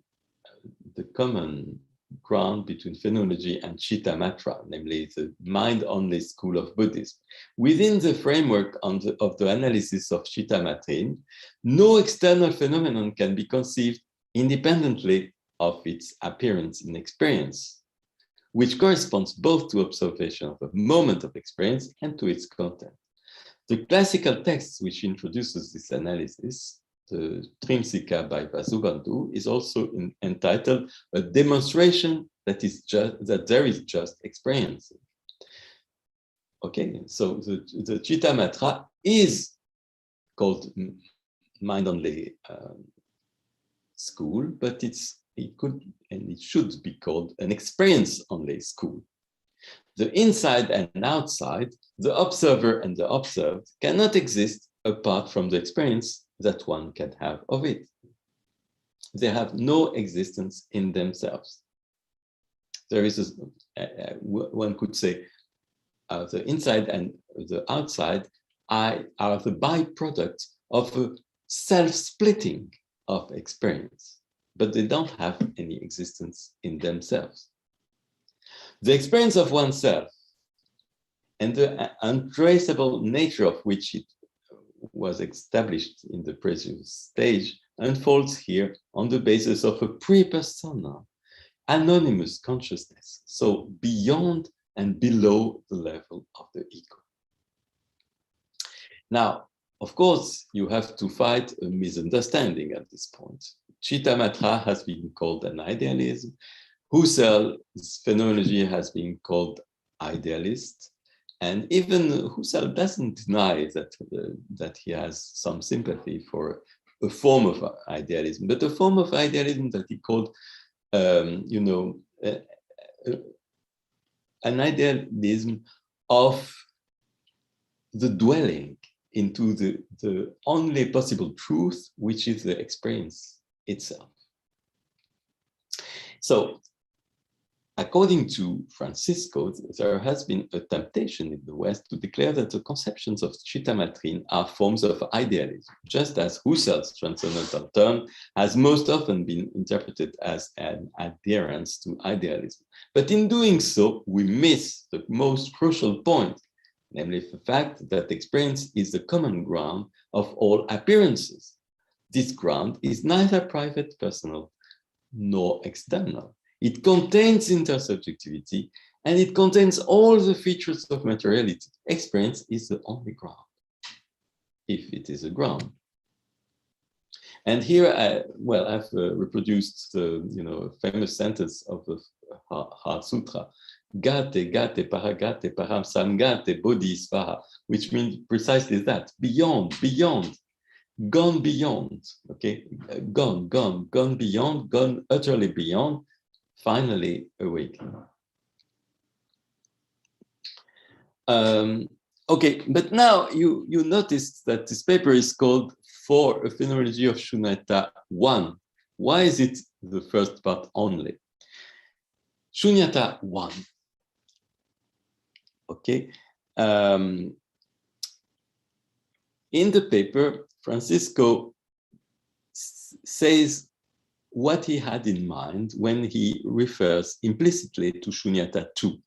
ground between phenomenology and Chittamatra, namely the mind-only school of Buddhism. Within the framework of the analysis of Chittamatrin, no external phenomenon can be conceived independently of its appearance in experience, which corresponds both to observation of a moment of experience and to its content. The classical text which introduces this analysis, the Trimsika by Vasubandhu, is also entitled A Demonstration that there is just experience. Okay, so the Chittamatra is called mind-only school, but it could and it should be called an experience-only school. The inside and outside, the observer and the observed, cannot exist apart from the experience that one can have of it. They have no existence in themselves. There is one could say the inside and the outside are the byproduct of a self-splitting of experience, but they don't have any existence in themselves. The experience of oneself and the untraceable nature of which it was established in the previous stage unfolds here on the basis of a pre-persona, anonymous consciousness, so beyond and below the level of the ego. Now, of course, you have to fight a misunderstanding at this point. Chittamatra has been called an idealism. Husserl's phenomenology has been called idealist. And even Husserl doesn't deny that he has some sympathy for a form of idealism, but a form of idealism that he called, an idealism of the dwelling into the only possible truth, which is the experience itself. So, according to Francisco, there has been a temptation in the West to declare that the conceptions of Chittamatrin are forms of idealism, just as Husserl's transcendental term has most often been interpreted as an adherence to idealism. But in doing so, we miss the most crucial point, namely the fact that experience is the common ground of all appearances. This ground is neither private, personal, nor external. It contains intersubjectivity, and it contains all the features of materiality. Experience is the only ground, if it is a ground. And here, I've reproduced the famous sentence of the Heart Sutra, Gate, gate, paragate, param samgate, bodhisvaha, which means precisely that, beyond, gone beyond, okay? Gone beyond, gone utterly beyond, finally awakening. Okay, but now you noticed that this paper is called For a Phenomenology of Shunyata 1. Why is it the first part only? Shunyata 1. Okay. In the paper, Francisco says what he had in mind when he refers implicitly to Shunyata 2.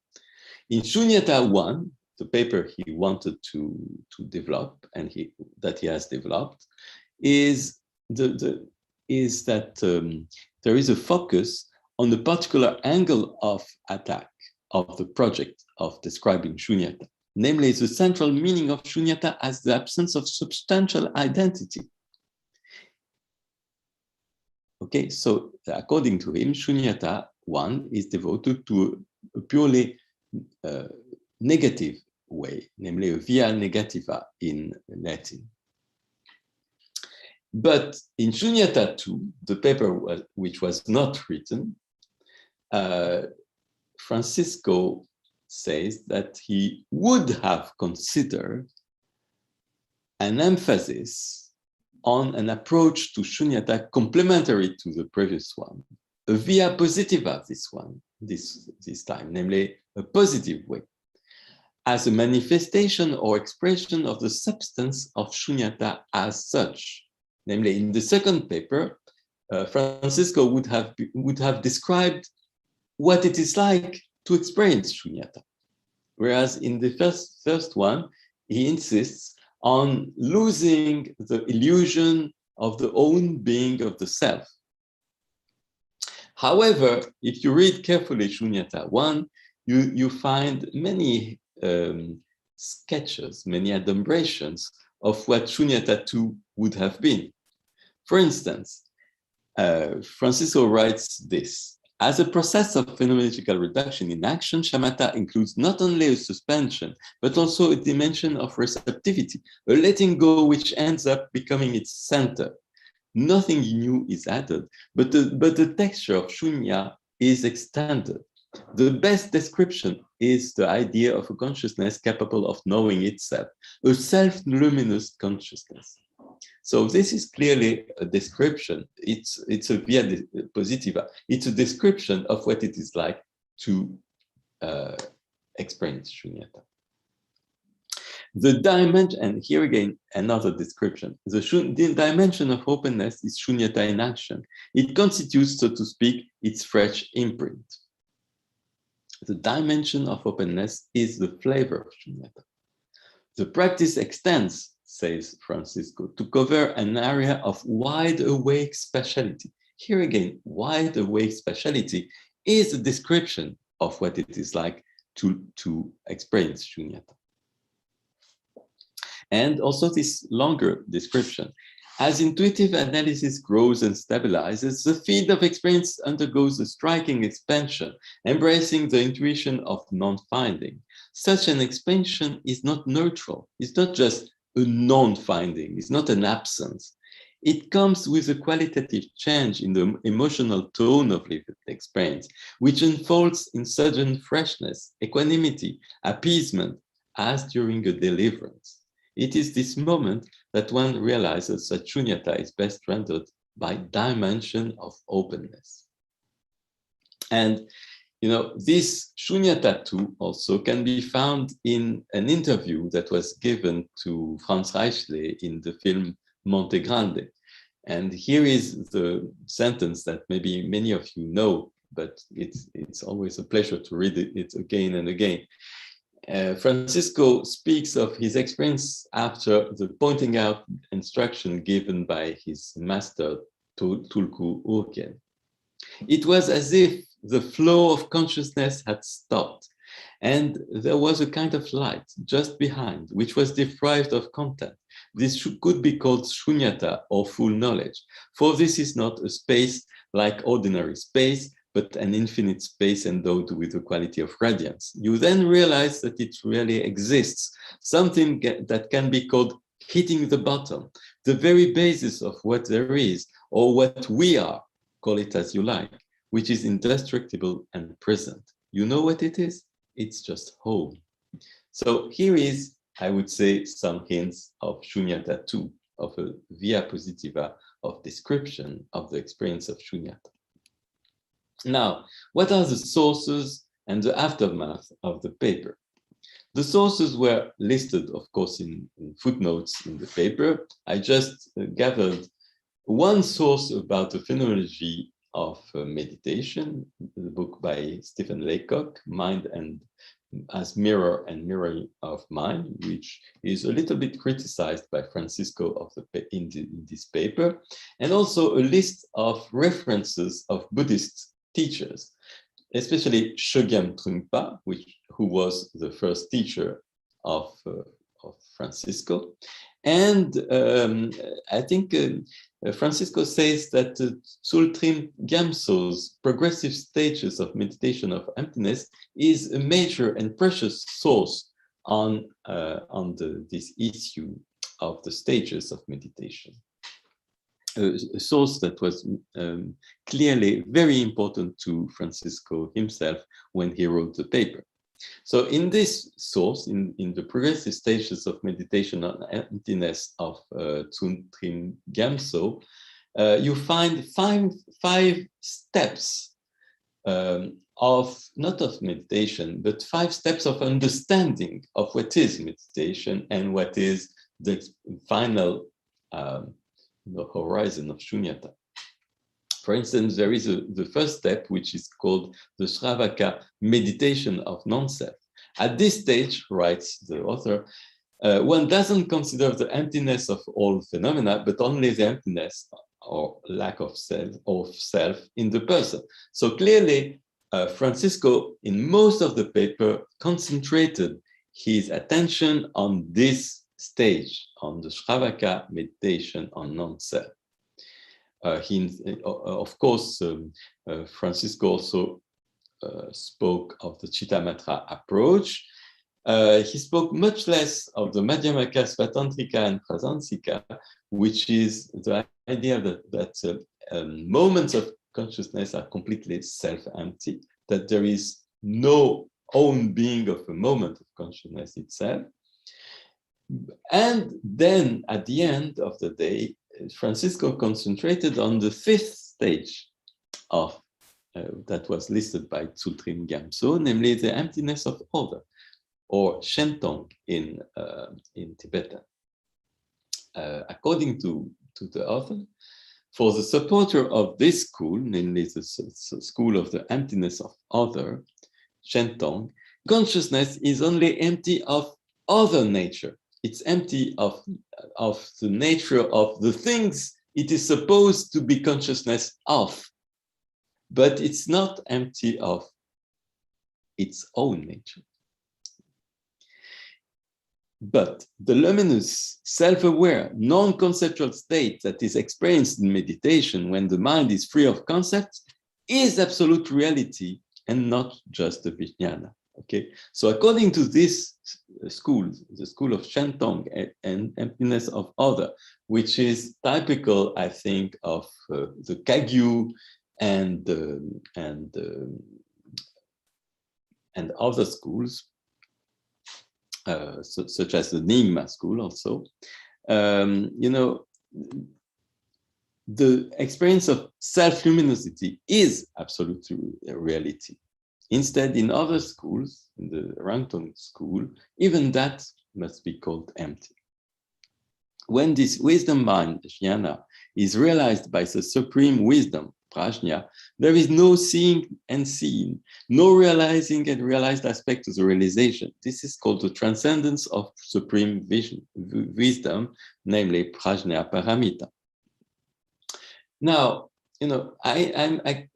In Shunyata 1, the paper he wanted to develop and that he has developed is that there is a focus on the particular angle of attack of the project of describing Shunyata, namely the central meaning of Shunyata as the absence of substantial identity. Okay, so according to him, Shunyata 1 is devoted to a purely negative way, namely a via negativa in Latin. But in Shunyata 2, the paper which was not written, Francisco says that he would have considered an emphasis on an approach to Shunyata complementary to the previous one, a via positiva, this time, namely a positive way. as a manifestation or expression of the substance of Shunyata as such. Namely, in the second paper, Francisco would have described what it is like to experience Shunyata. Whereas in the first one, he insists on losing the illusion of the own being of the self. However, if you read carefully Shunyata 1, you find many sketches, many adumbrations of what Shunyata 2 would have been. For instance, Francisco writes this: as a process of phenomenological reduction in action, shamatha includes not only a suspension, but also a dimension of receptivity, a letting go which ends up becoming its center. Nothing new is added, but the texture of shunya is extended. The best description is the idea of a consciousness capable of knowing itself, a self-luminous consciousness. So this is clearly a description. It's a via positiva. It's a description of what it is like to experience shunyata. The dimension, and here again, another description. The dimension of openness is shunyata in action. It constitutes, so to speak, its fresh imprint. The dimension of openness is the flavor of shunyata. The practice extends, says Francisco, to cover an area of wide awake speciality. Here again, wide awake speciality is a description of what it is like to experience shunyata. And also this longer description. As intuitive analysis grows and stabilizes, the field of experience undergoes a striking expansion, embracing the intuition of non-finding. Such an expansion is not neutral. It's not just a non-finding. It's not an absence. It comes with a qualitative change in the emotional tone of lived experience, which unfolds in sudden freshness, equanimity, appeasement, as during a deliverance. It is this moment that one realizes that shunyata is best rendered by dimension of openness. And you know, this shunyata too also can be found in an interview that was given to Franz Reichle in the film Monte Grande. And here is the sentence that maybe many of you know, but it's always a pleasure to read it again and again. Francisco speaks of his experience after the pointing out instruction given by his master, Tulku Urken. It was as if the flow of consciousness had stopped, and there was a kind of light just behind, which was deprived of content. This could be called shunyata or full knowledge, for this is not a space like ordinary space, but an infinite space endowed with the quality of radiance. You then realize that it really exists, something that can be called hitting the bottom, the very basis of what there is, or what we are, call it as you like, which is indestructible and present. You know what it is? It's just home. So here is, I would say, some hints of Shunyata 2, of a via positiva of description of the experience of Shunyata. Now, what are the sources and the aftermath of the paper? The sources were listed, of course, in footnotes in the paper. I just gathered one source about the phenomenology of meditation, the book by Stephen Laycock, Mind and as Mirror and Mirroring of Mind, which is a little bit criticized by Francisco in this paper, and also a list of references of Buddhist teachers, especially Chogyam Trungpa, who was the first teacher of Francisco. And I think Francisco says that Tsultrim Gyamtso's progressive stages of meditation of emptiness is a major and precious source on this issue of the stages of meditation. A source that was clearly very important to Francisco himself when he wrote the paper. So in this source, in the progressive stages of meditation on emptiness of Tsultrim Gyamtso, you find five steps of, not of meditation, but 5 steps of understanding of what is meditation and what is the final the horizon of Shunyata. For instance, there is the first step, which is called the Shravaka meditation of non-self. At this stage, writes the author, one doesn't consider the emptiness of all phenomena, but only the emptiness or lack of self in the person. So clearly, Francisco, in most of the paper, concentrated his attention on this stage, on the Shravaka meditation on non-self. Of course, Francisco also spoke of the Chittamatra approach. He spoke much less of the Madhyamaka, Svatantrika, and Prasansika, which is the idea that moments of consciousness are completely self-empty, that there is no own being of a moment of consciousness itself. And then at the end of the day, Francisco concentrated on the 5th stage of that was listed by Tsultrim Gyamtso, namely the emptiness of other, or Shentong in Tibetan. According to the author, for the supporter of this school, namely the school of the emptiness of other, Shentong, consciousness is only empty of other nature. It's empty of the nature of the things it is supposed to be consciousness of, but it's not empty of its own nature. But the luminous, self-aware, non-conceptual state that is experienced in meditation when the mind is free of concepts is absolute reality and not just a vijnana. Okay, so according to this school, the school of Shentong and emptiness of other, which is typical, I think, of the Kagyu and other schools, such as the Nyingma school also, you know, the experience of self-luminosity is absolute reality. Instead, in other schools, in the Rangtong school, even that must be called empty. When this wisdom mind, jnana, is realized by the supreme wisdom, prajna, there is no seeing and seen, no realizing and realized aspect of the realization. This is called the transcendence of supreme wisdom, namely prajna paramita. Now, you know, I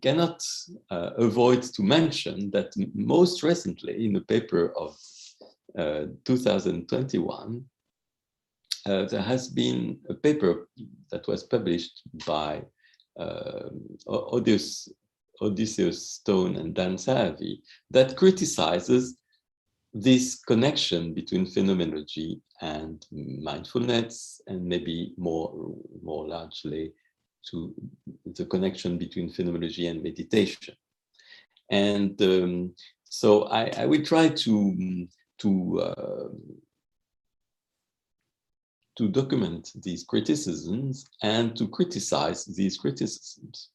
cannot avoid to mention that most recently, in a paper of 2021, there has been a paper that was published by Odysseus Stone and Dan Sahavi that criticizes this connection between phenomenology and mindfulness, and maybe more largely to the connection between phenomenology and meditation. And so I will try to document these criticisms and to criticize these criticisms.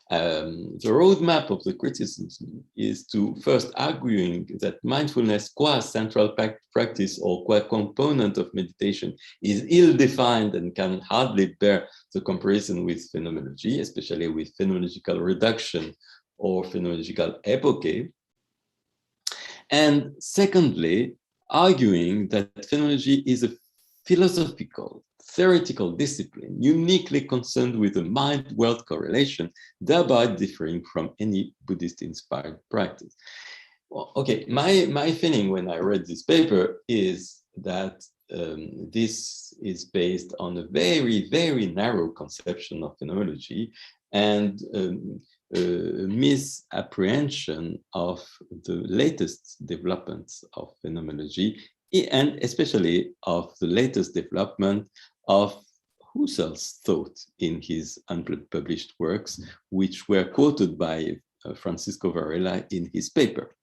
The roadmap of the criticism is to first arguing that mindfulness qua central practice or qua component of meditation is ill-defined and can hardly bear the comparison with phenomenology, especially with phenomenological reduction or phenomenological epoche. And secondly, arguing that phenomenology is a philosophical, theoretical discipline uniquely concerned with the mind-world correlation, thereby differing from any Buddhist-inspired practice. Well, okay, my feeling when I read this paper is that this is based on a very, very narrow conception of phenomenology and misapprehension of the latest developments of phenomenology, and especially of the latest development of Husserl's thought in his unpublished works, which were quoted by Francisco Varela in his paper.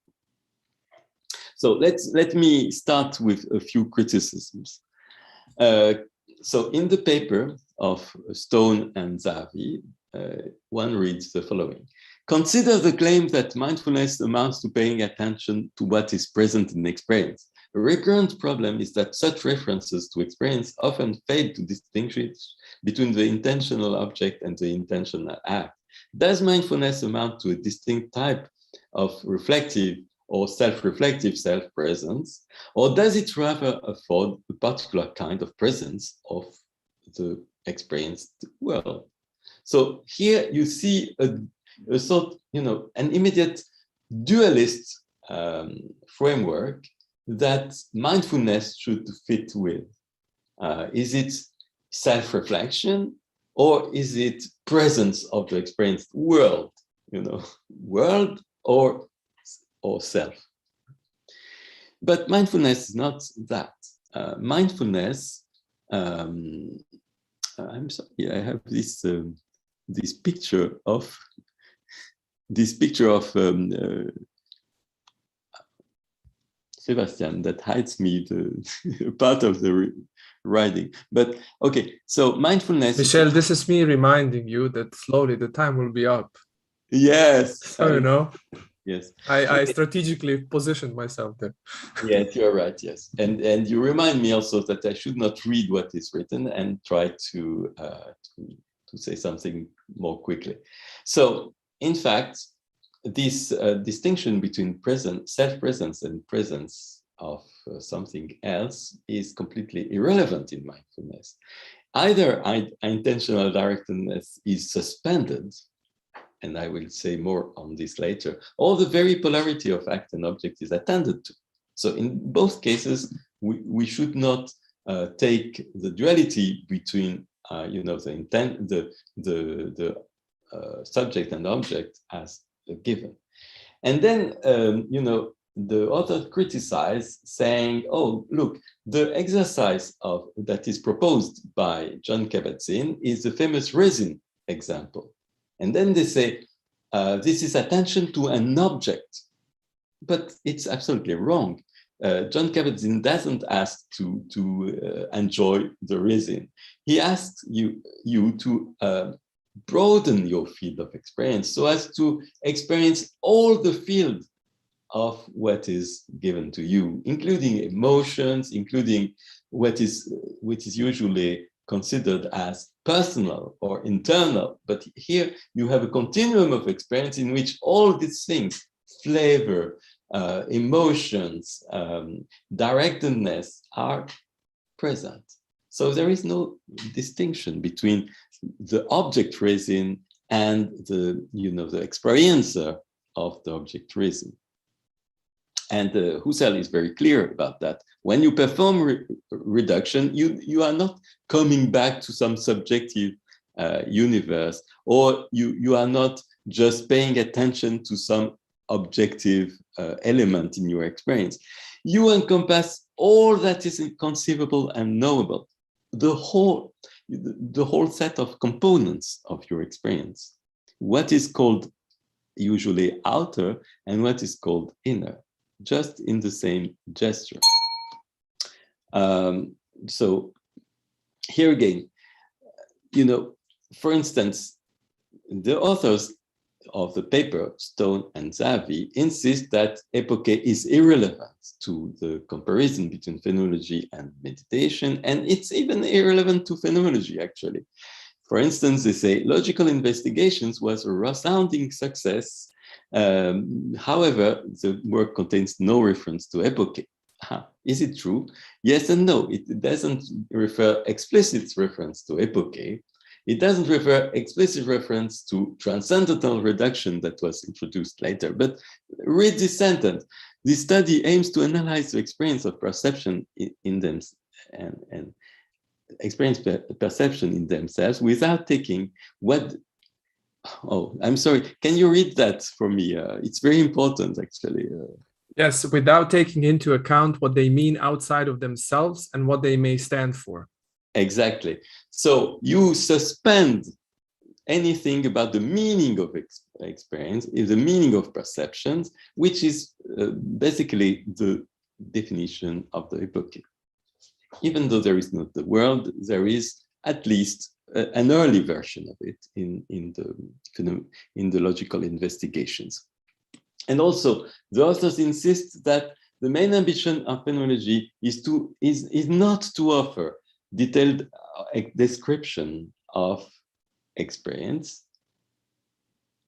So let me start with a few criticisms. So in the paper of Stone and Zahavi, one reads the following. Consider the claim that mindfulness amounts to paying attention to what is present in experience. A recurrent problem is that such references to experience often fail to distinguish between the intentional object and the intentional act. Does mindfulness amount to a distinct type of reflective or self-reflective self-presence, or does it rather afford a particular kind of presence of the experienced world? So here you see a sort, an immediate dualist framework that mindfulness should fit with. Is it self-reflection, or is it presence of the experienced world? World or self. But mindfulness is not that. Mindfulness. I'm sorry. I have this picture of Sebastian that hides me the part of the writing. But okay, so mindfulness. Michel, this is me reminding you that slowly the time will be up. Yes. So Yes. I strategically positioned myself there. Yes, you're right. Yes, and you remind me also that I should not read what is written and try to say something more quickly. So, in fact, this distinction between self-presence and presence of something else is completely irrelevant in mindfulness. Either intentional directedness is suspended, and I will say more on this later, or the very polarity of act and object is attended to. So in both cases, we should not take the duality between the subject and object as a given. And then the author criticized, saying, "Oh, look, the exercise that is proposed by John Kabat-Zinn is the famous resin example." And then they say, this is attention to an object. But it's absolutely wrong. John Kabat-Zinn doesn't ask to enjoy the resin. He asks you to broaden your field of experience so as to experience all the field of what is given to you, including emotions, including which is usually considered as personal or internal. But here you have a continuum of experience in which all these things, flavor, emotions, directedness, are present. So there is no distinction between the object resin and the experiencer of the object resin. And Husserl is very clear about that. When you perform reduction, you are not coming back to some subjective universe, or you are not just paying attention to some objective element in your experience. You encompass all that is inconceivable and knowable, the whole set of components of your experience, what is called usually outer and what is called inner, just in the same gesture. So here again, for instance, the authors of the paper, Stone and Zavi, insist that epoche is irrelevant to the comparison between phenomenology and meditation, and it's even irrelevant to phenomenology, actually. For instance, they say logical investigations was a resounding success. However, the work contains no reference to epoche. Is it true? Yes and no. It doesn't refer explicit reference to epoche. It doesn't refer explicit reference to transcendental reduction that was introduced later. But read this sentence. This study aims to analyze the experience of perception in them and experience perception in themselves without taking what. Oh, I'm sorry. Can you read that for me? It's very important, actually. Yes, without taking into account what they mean outside of themselves and what they may stand for. Exactly. So you suspend anything about the meaning of experience, the meaning of perceptions, which is basically the definition of the epoche. Even though there is not the world, there is at least an early version of it in the logical investigations. And also, the authors insist that the main ambition of phenomenology is not to offer detailed description of experience.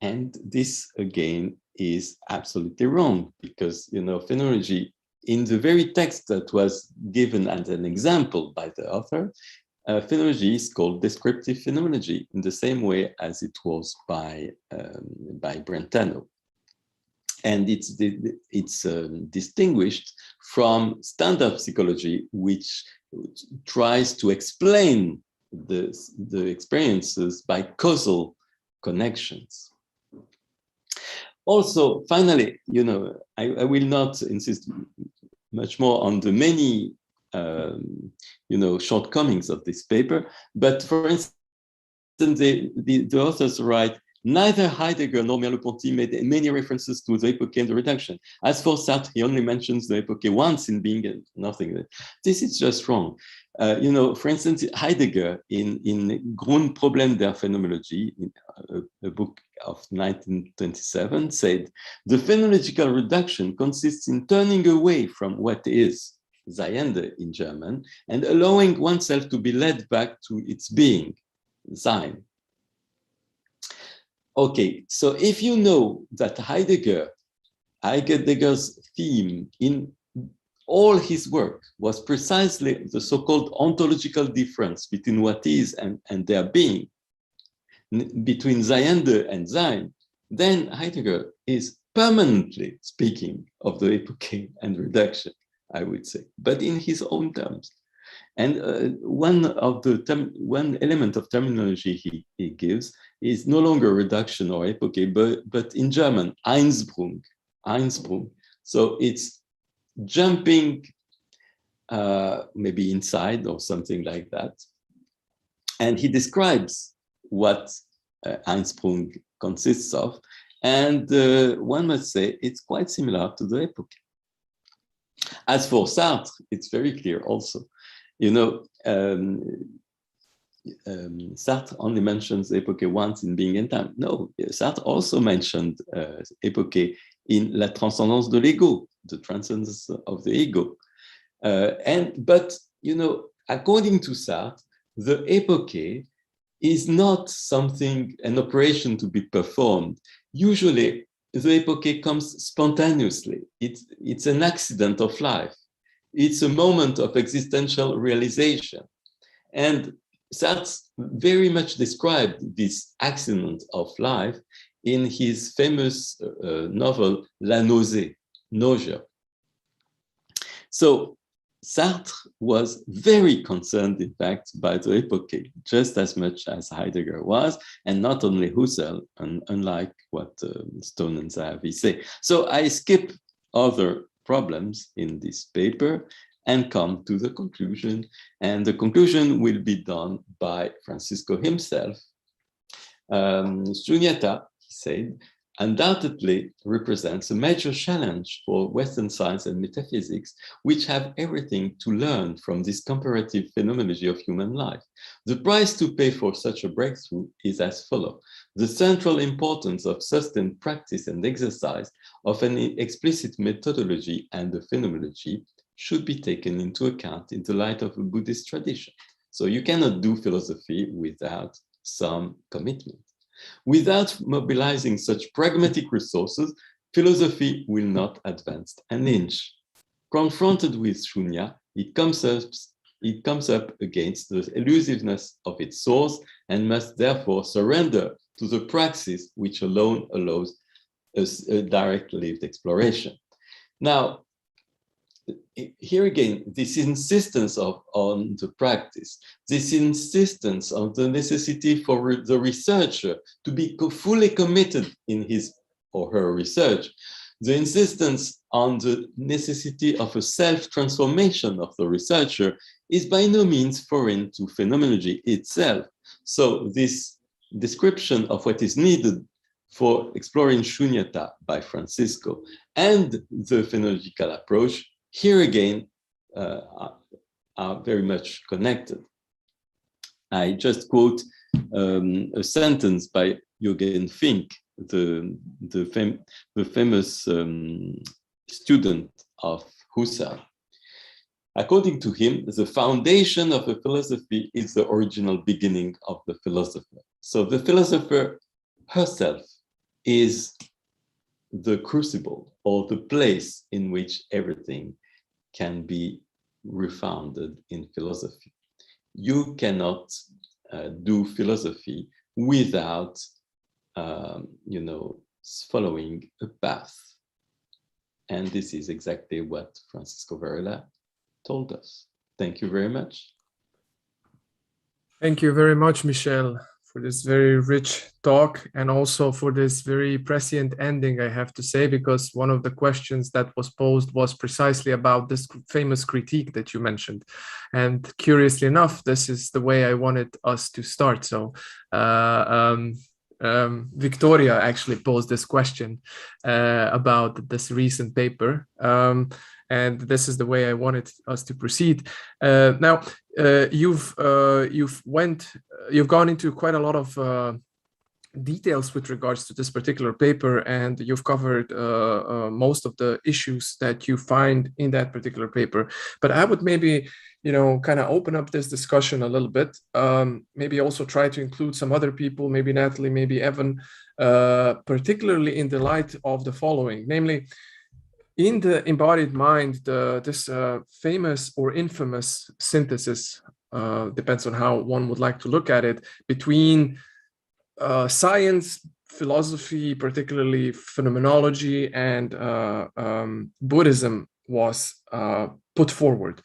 And this, again, is absolutely wrong, because, you know, phenomenology, in the very text that was given as an example by the author, phenomenology is called descriptive phenomenology in the same way as it was by Brentano. And it's distinguished from standard psychology, which tries to explain the experiences by causal connections. Also, finally, you know, I will not insist much more on the many you know, shortcomings of this paper, but for instance, the authors write, neither Heidegger nor Merleau-Ponty made many references to the epoche and the reduction. As for Sartre, he only mentions the epoche once in Being and Nothing. This is just wrong. You know, for instance, Heidegger in Grundproblem der Phänomenologie, a book of 1927, said, the phenomenological reduction consists in turning away from what is, Sein in German, and allowing oneself to be led back to its being, Sein. Okay, so if you know that Heidegger's theme in all his work was precisely the so-called ontological difference between what is and their being, between Seiende and Sein, then Heidegger is permanently speaking of the epoche and reduction, I would say, but in his own terms. And one element of terminology he gives is no longer reduction or epoche, but in German, Einsprung. So it's jumping maybe inside or something like that. And he describes what Einsprung consists of. And one must say it's quite similar to the epoche. As for Sartre, it's very clear also. You know, Sartre only mentions epoche once in Being and Time. No, Sartre also mentioned epoche in La Transcendance de l'Ego, the transcendence of the ego. But, you know, according to Sartre, the epoche is not something, an operation to be performed. Usually, the epoche comes spontaneously. It's an accident of life. It's a moment of existential realization. And Sartre very much described this accident of life in his famous novel, La Nausée, Nausea. So Sartre was very concerned, in fact, by the epoche, just as much as Heidegger was, and not only Husserl, unlike what Stone and Zahavi say. So I skip other problems in this paper and come to the conclusion. And the conclusion will be done by Francisco himself. Sunyata, he said, undoubtedly represents a major challenge for Western science and metaphysics, which have everything to learn from this comparative phenomenology of human life. The price to pay for such a breakthrough is as follows. The central importance of sustained practice and exercise of an explicit methodology and the phenomenology should be taken into account in the light of a Buddhist tradition. So you cannot do philosophy without some commitment. Without mobilizing such pragmatic resources, philosophy will not advance an inch. Confronted with Shunya, it comes up against the elusiveness of its source and must therefore surrender to the praxis which alone allows a direct lived exploration. Now, here again, this insistence on the practice, this insistence on the necessity for the researcher to be fully committed in his or her research, the insistence on the necessity of a self-transformation of the researcher is by no means foreign to phenomenology itself. So this description of what is needed for exploring Shunyata by Francisco and the phenomenological approach here again are very much connected. I just quote a sentence by Jürgen Fink, the famous student of Husserl. According to him, the foundation of a philosophy is the original beginning of the philosopher. So the philosopher herself is the crucible or the place in which everything can be refounded in philosophy. You cannot do philosophy without, following a path. And this is exactly what Francisco Varela told us. Thank you very much. Thank you very much, Michel, for this very rich talk and also for this very prescient ending, I have to say, because one of the questions that was posed was precisely about this famous critique that you mentioned. And curiously enough, this is the way I wanted us to start. So Victoria actually posed this question about this recent paper. And this is the way I wanted us to proceed. Now, you've gone into quite a lot of details with regards to this particular paper, and you've covered most of the issues that you find in that particular paper. But I would maybe, kind of open up this discussion a little bit. Maybe also try to include some other people, maybe Natalie, maybe Evan, particularly in the light of the following, namely, in the embodied mind, this famous or infamous synthesis, depends on how one would like to look at it, between science, philosophy, particularly phenomenology, and Buddhism was put forward.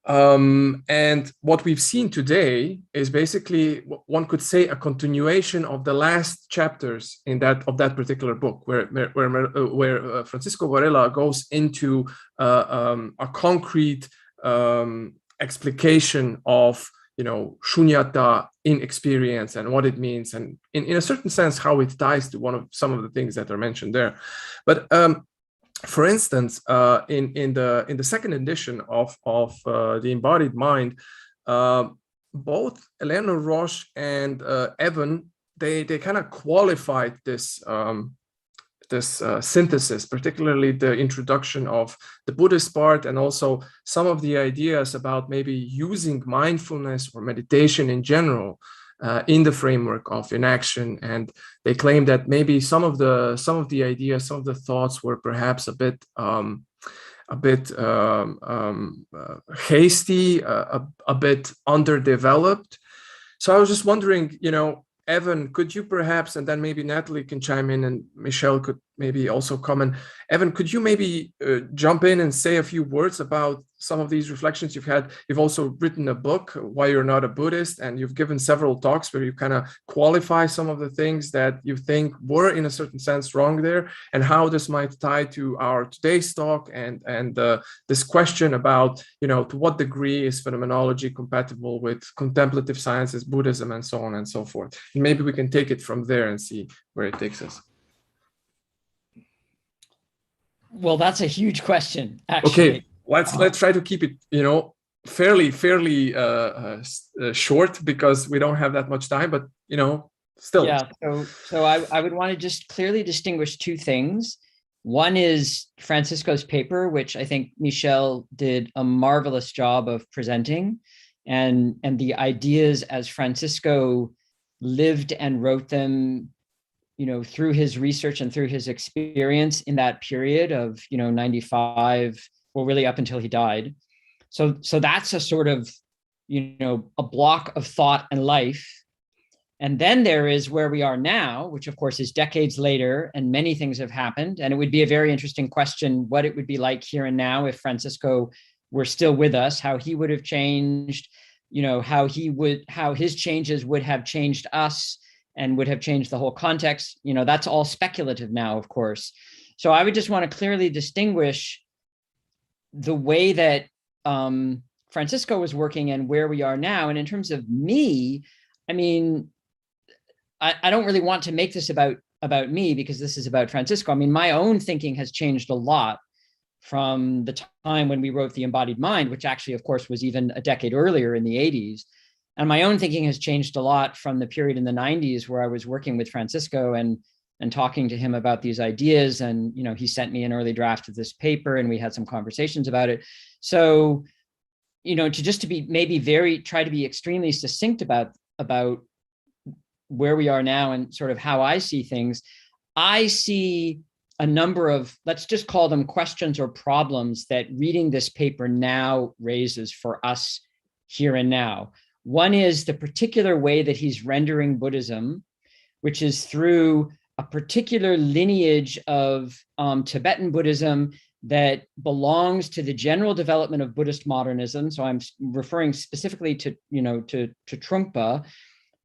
And what we've seen today is basically, one could say, a continuation of the last chapters of that particular book, where Francisco Varela goes into a concrete explication of Shunyata in experience and what it means, and in a certain sense how it ties to some of the things that are mentioned there. But for instance, in the second edition of the Embodied Mind, both Eleanor Roche and Evan, they kind of qualified this synthesis, particularly the introduction of the Buddhist part, and also some of the ideas about maybe using mindfulness or meditation in general in the framework of enaction. And they claim that maybe some of the ideas, some of the thoughts were perhaps a bit hasty, a bit underdeveloped. So I was just wondering, Evan, could you perhaps, and then maybe Natalie can chime in, and Michel could maybe also comment. Evan, could you maybe jump in and say a few words about some of these reflections you've had? You've also written a book, Why You're Not a Buddhist, and you've given several talks where you kind of qualify some of the things that you think were, in a certain sense, wrong there, and how this might tie to our today's talk and this question about, to what degree is phenomenology compatible with contemplative sciences, Buddhism, and so on and so forth. And maybe we can take it from there and see where it takes us. Well, that's a huge question, actually. Okay, let's try to keep it, fairly short, because we don't have that much time. But still. Yeah. So I would want to just clearly distinguish two things. One is Francisco's paper, which I think Michel did a marvelous job of presenting, and the ideas as Francisco lived and wrote them, through his research and through his experience in that period of, 95, well, really up until he died. So that's a sort of, a block of thought and life. And then there is where we are now, which of course is decades later, and many things have happened. And it would be a very interesting question, what it would be like here and now if Francisco were still with us, how he would have changed, how his changes would have changed us and would have changed the whole context. That's all speculative now, of course. So I would just want to clearly distinguish the way that Francisco was working and where we are now. And in terms of me, I mean, I don't really want to make this about me, because this is about Francisco. I mean, my own thinking has changed a lot from the time when we wrote The Embodied Mind, which actually, of course, was even a decade earlier in the 80s. And my own thinking has changed a lot from the period in the 90s where I was working with Francisco and talking to him about these ideas. And, he sent me an early draft of this paper and we had some conversations about it. So, to be maybe try to be extremely succinct about where we are now and sort of how I see things, I see a number of, let's just call them questions or problems that reading this paper now raises for us here and now. One is the particular way that he's rendering Buddhism, which is through a particular lineage of Tibetan Buddhism that belongs to the general development of Buddhist modernism. So I'm referring specifically to Trungpa,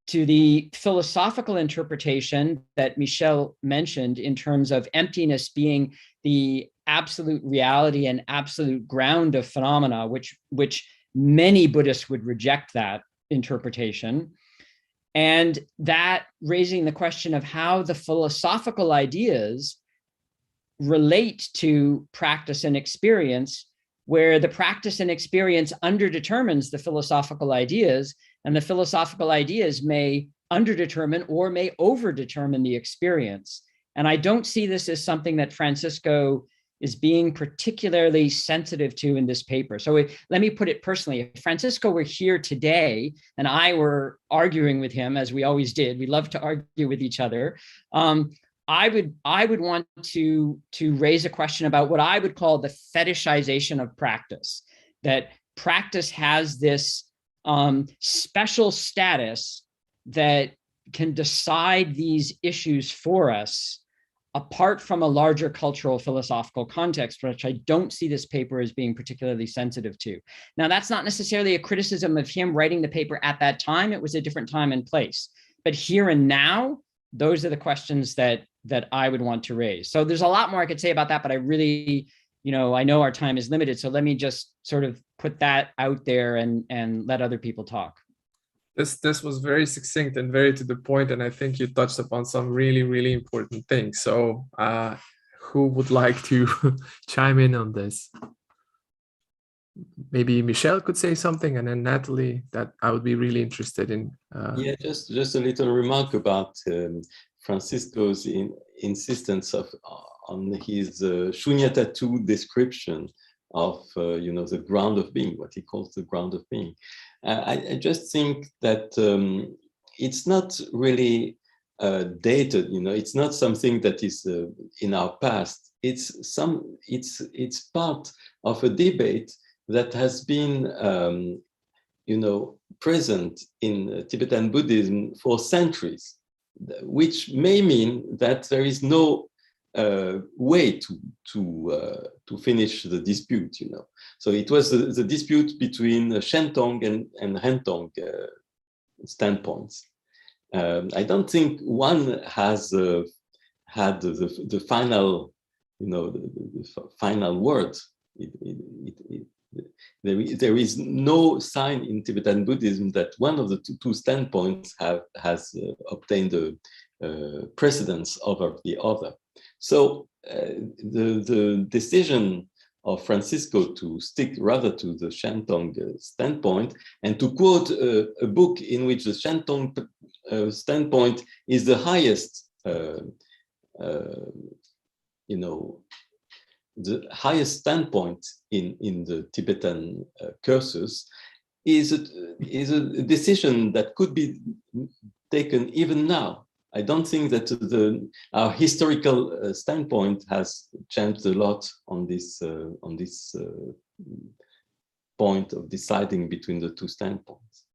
to the philosophical interpretation that Michel mentioned in terms of emptiness being the absolute reality and absolute ground of phenomena, which many Buddhists would reject that interpretation. And that raising the question of how the philosophical ideas relate to practice and experience, where the practice and experience underdetermines the philosophical ideas, and the philosophical ideas may underdetermine or may overdetermine the experience. And I don't see this as something that Francisco is being particularly sensitive to in this paper. So let me put it personally. If Francisco were here today and I were arguing with him, as we always did, we love to argue with each other, I would want to raise a question about what I would call the fetishization of practice, that practice has this special status that can decide these issues for us apart from a larger cultural philosophical context, which I don't see this paper as being particularly sensitive to. Now, that's not necessarily a criticism of him writing the paper at that time. It was a different time and place. But here and now, those are the questions that I would want to raise. So there's a lot more I could say about that, but I really, I know our time is limited. So let me just sort of put that out there and let other people talk. This was very succinct and very to the point, and I think you touched upon some really, really important things. So who would like to chime in on this? Maybe Michel could say something, and then Natalie, that I would be really interested in. Yeah, just a little remark about Francisco's insistence on his Shunyata 2 description of the ground of being, what he calls the ground of being. I just think that it's not really dated. It's not something that is in our past. It's part of a debate that has been present in Tibetan Buddhism for centuries, which may mean that there is no way to finish the dispute. So it was the dispute between Shentong and Hentong standpoints. I don't think one has had the final, the final word. There is no sign in Tibetan Buddhism that one of the two standpoints has obtained a precedence over the other. So the decision of Francisco to stick rather to the Shentong standpoint and to quote a book in which the Shentong standpoint is the highest, the highest standpoint in the Tibetan cursus is a decision that could be taken even now. I don't think that our historical standpoint has changed a lot on this point of deciding between the two standpoints.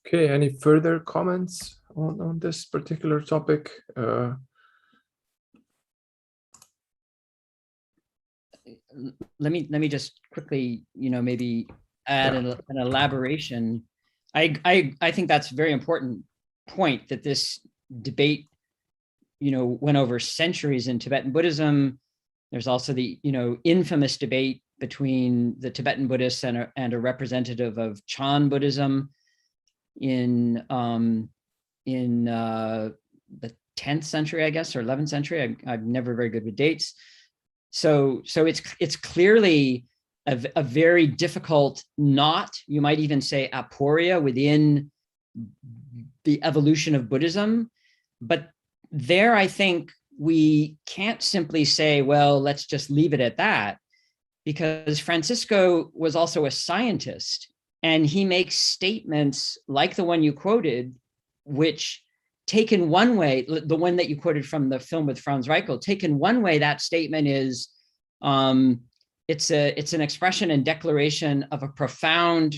Okay, any further comments on this particular topic? Let me just quickly, maybe add an elaboration. I think that's a very important point, that this debate, went over centuries in Tibetan Buddhism. There's also the, infamous debate between the Tibetan Buddhists and a representative of Chan Buddhism in the 10th century, I guess, or 11th century. I'm never very good with dates. So it's clearly a very difficult knot, you might even say aporia within the evolution of Buddhism. But there, I think we can't simply say, well, let's just leave it at that, because Francisco was also a scientist, and he makes statements like the one you quoted, which taken one way, the one that you quoted from the film with Franz Reichel, taken one way, that statement is, it's an expression and declaration of a profound,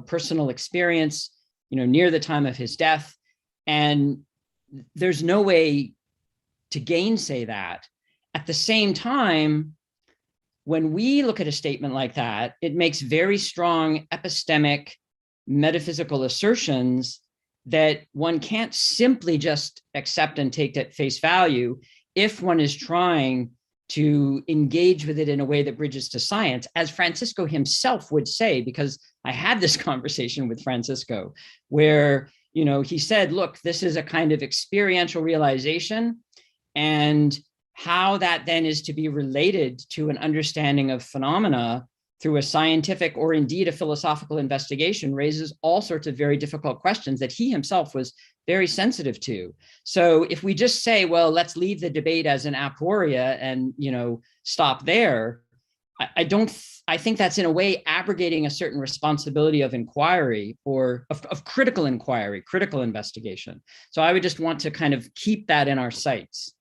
personal experience, near the time of his death. And there's no way to gainsay that. At the same time, when we look at a statement like that, it makes very strong epistemic metaphysical assertions that one can't simply just accept and take at face value if one is trying to engage with it in a way that bridges to science, as Francisco himself would say, because I had this conversation with Francisco where, he said, look, this is a kind of experiential realization, and how that then is to be related to an understanding of phenomena through a scientific or indeed a philosophical investigation raises all sorts of very difficult questions that he himself was very sensitive to. So if we just say, well, let's leave the debate as an aporia and, stop there, I think that's in a way abrogating a certain responsibility of inquiry or of critical inquiry, critical investigation. So I would just want to kind of keep that in our sights.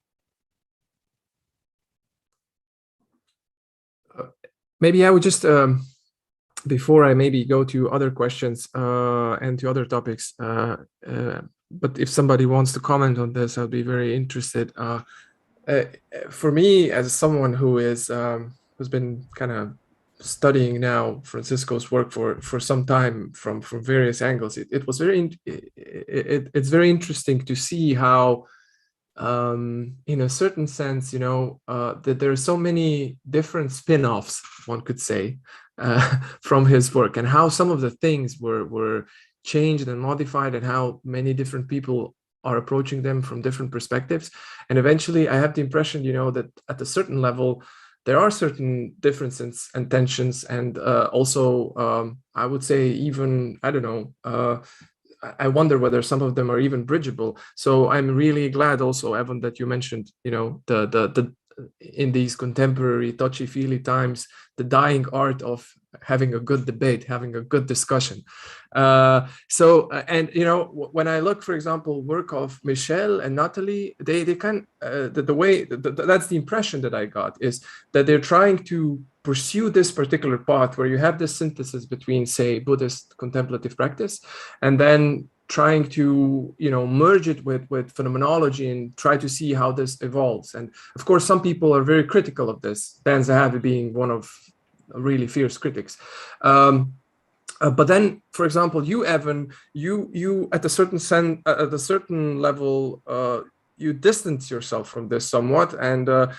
Maybe I would just, before I maybe go to other questions and to other topics, but if somebody wants to comment on this, I'll be very interested. For me, as someone who is who's been kind of studying now Francisco's work for some time from various angles, it's very interesting to see how, in a certain sense, that there are so many different spin-offs, one could say, from his work, and how some of the things were changed and modified, and how many different people are approaching them from different perspectives. And eventually I have the impression, that at a certain level, there are certain differences and tensions, and also, I would say even, I don't know, I wonder whether some of them are even bridgeable. So I'm really glad also, Evan, that you mentioned, the in these contemporary touchy-feely times, the dying art of having a good debate, having a good discussion. And when I look, for example, work of Michel and Natalie, they can that's the impression that I got, is that they're trying to pursue this particular path where you have this synthesis between, say, Buddhist contemplative practice, and then trying to merge it with phenomenology and try to see how this evolves. And of course, some people are very critical of this, Dan Zahavi being one of really fierce critics. But then, for example, you, Evan, you at a certain level, you distance yourself from this somewhat, and and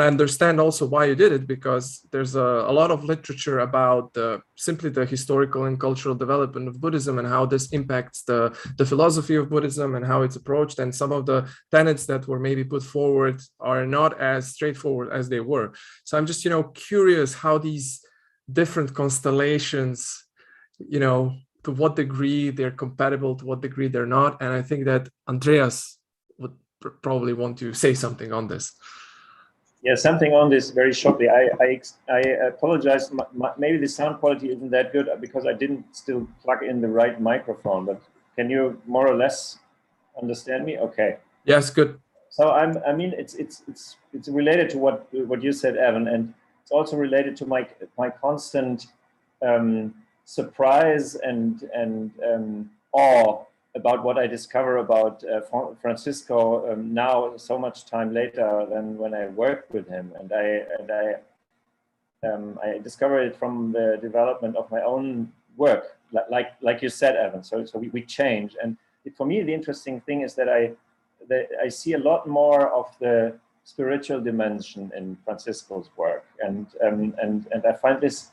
I understand also why you did it, because there's a lot of literature about simply the historical and cultural development of Buddhism and how this impacts the philosophy of Buddhism and how it's approached, and some of the tenets that were maybe put forward are not as straightforward as they were. So I'm just curious how these different constellations, to what degree they're compatible, to what degree they're not. And I think that Andreas would probably want to say something on this. Yeah, something on this very shortly. I apologize. Maybe the sound quality isn't that good because I didn't still plug in the right microphone, but can you more or less understand me? Okay. Yes, good. So I mean, it's related to what you said, Evan, and it's also related to my constant surprise and awe about what I discover about Francisco now, so much time later than when I worked with him, and I discovered it from the development of my own work, like you said, Evan. So we change, and for me the interesting thing is that I see a lot more of the spiritual dimension in Francisco's work, and I find this.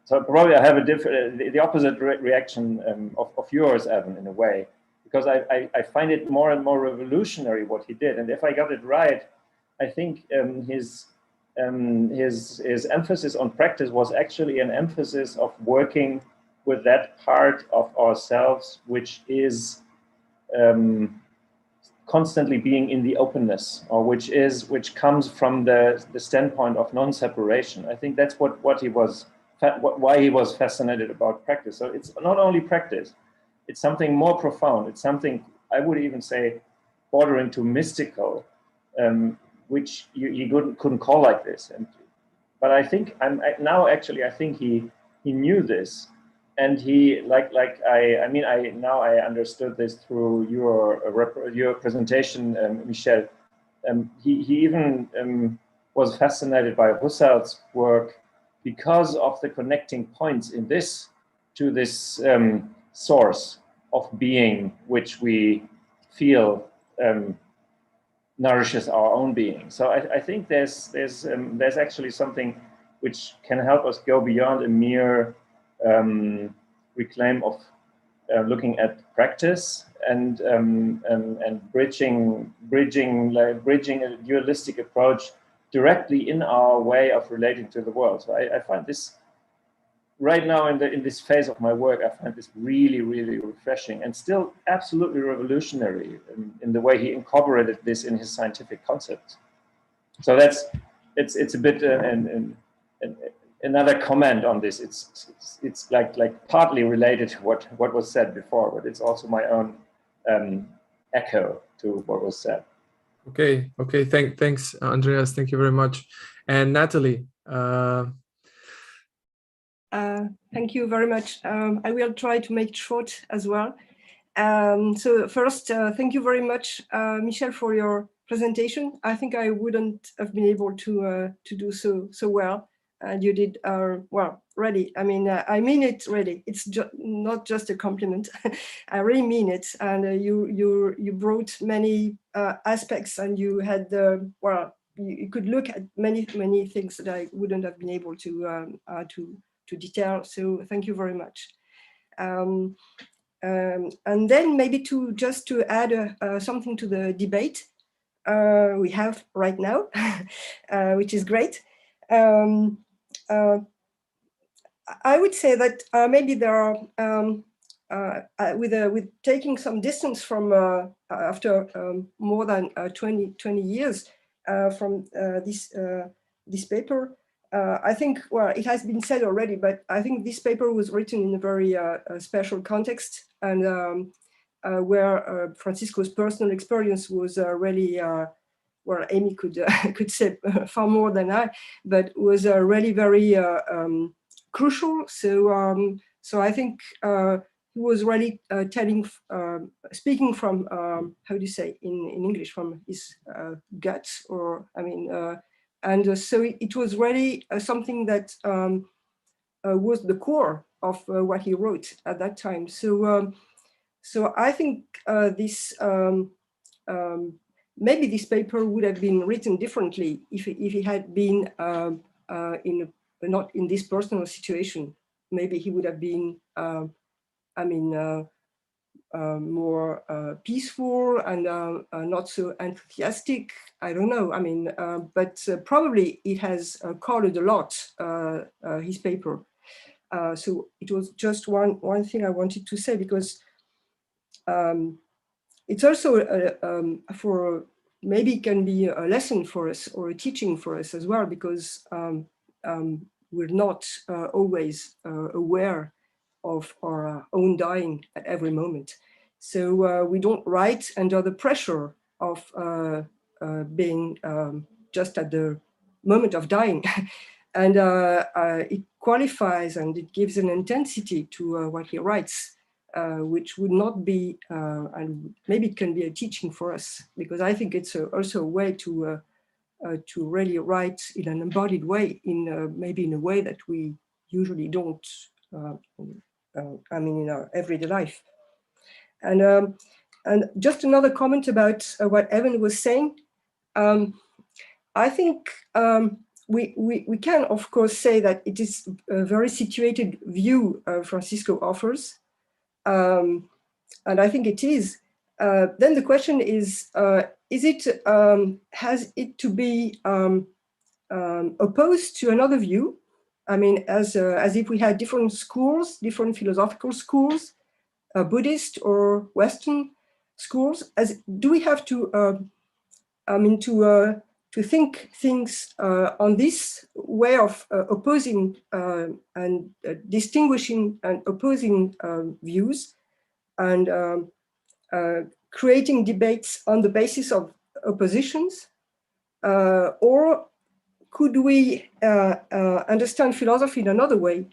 So probably I have the opposite reaction of yours, Evan, in a way, because I find it more and more revolutionary what he did. And if I got it right, I think his his emphasis on practice was actually an emphasis of working with that part of ourselves which is constantly being in the openness, or which comes from the standpoint of non-separation. I think that's why he was fascinated about practice. So it's not only practice, it's something more profound. It's something, I would even say, bordering to mystical, which you couldn't call like this. But I think I think he knew this. And he now I understood this through your presentation, Michel. He even was fascinated by Husserl's work because of the connecting points in this to this source of being, which we feel nourishes our own being. So I think there's actually something which can help us go beyond a mere reclaim of looking at practice and bridging a dualistic approach directly in our way of relating to the world. So I find this right now in this phase of my work, I find this really, really refreshing and still absolutely revolutionary in the way he incorporated this in his scientific concepts. So it's a bit another comment on this. It's like partly related to what was said before, but it's also my own echo to what was said. Okay. Thanks, Andreas. Thank you very much. And Natalie. Thank you very much. I will try to make it short as well. So first, thank you very much, Michel, for your presentation. I think I wouldn't have been able to do so well. And you did well, really. I mean it really. It's not just a compliment. I really mean it. And you brought many aspects, and you had you could look at many things that I wouldn't have been able to detail. So thank you very much. And then maybe to add something to the debate we have right now, which is great. I would say that maybe there are, with taking some distance from after more than 20 years from this paper, I think, well, it has been said already, but I think this paper was written in a very special context, and where Francisco's personal experience was really, well, Amy could say far more than I, but was really very crucial. So I think he was really speaking from, how do you say in English, from his guts, or I mean, and so it was really something that was the core of what he wrote at that time. So so I think this maybe this paper would have been written differently if he had been not in this personal situation. Maybe he would have been, I mean, more peaceful and not so enthusiastic. I don't know. I mean, but probably it has colored a lot his paper. So it was just one thing I wanted to say, because it's also for maybe it can be a lesson for us or a teaching for us as well, because we're not always aware of our own dying at every moment. So we don't write under the pressure of being just at the moment of dying. And it qualifies and it gives an intensity to what he writes, which would not be, and maybe it can be a teaching for us, because I think it's also a way to really write in an embodied way, maybe in a way that we usually don't, I mean, in our everyday life. And just another comment about what Evan was saying. I think we can, of course, say that it is a very situated view Francisco offers. And I think it is. Then the question is it, has it to be opposed to another view. I mean, as if we had different schools, different philosophical schools, Buddhist or Western schools. Do we have to, to think things on this way of opposing and distinguishing and opposing views, and creating debates on the basis of oppositions, or could we understand philosophy in another way,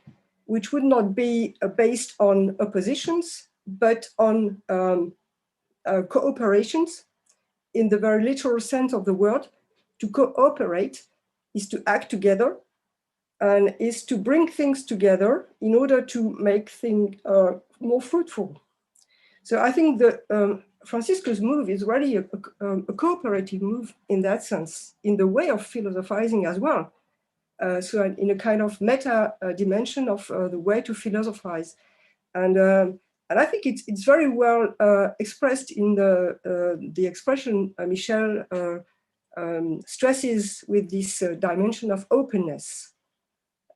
which would not be based on oppositions, but on cooperations in the very literal sense of the word? To cooperate is to act together and is to bring things together in order to make things more fruitful. So I think that Francisco's move is really a cooperative move in that sense, in the way of philosophizing as well. So in a kind of meta dimension of the way to philosophize. And I think it's very well expressed in the expression Michel stresses with this dimension of openness.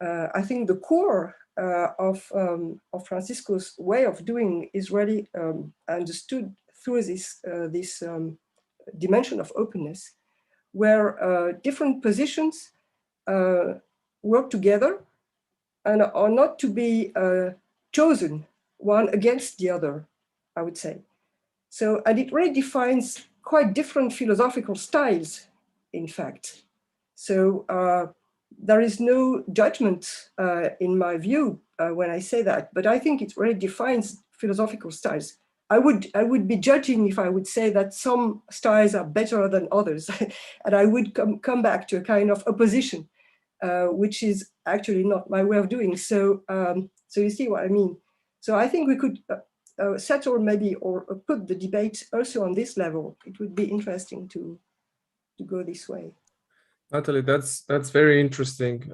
I think the core of Francisco's way of doing is really understood through this dimension of openness, where different positions work together and are not to be chosen one against the other, I would say. So, and it really defines quite different philosophical styles, in fact. So there is no judgment in my view when I say that, but I think it really defines philosophical styles. I would be judging if I would say that some styles are better than others, and I would come back to a kind of opposition, which is actually not my way of doing. So, so you see what I mean. So I think we could settle maybe or put the debate also on this level. It would be interesting to go this way. Natalie, that's very interesting.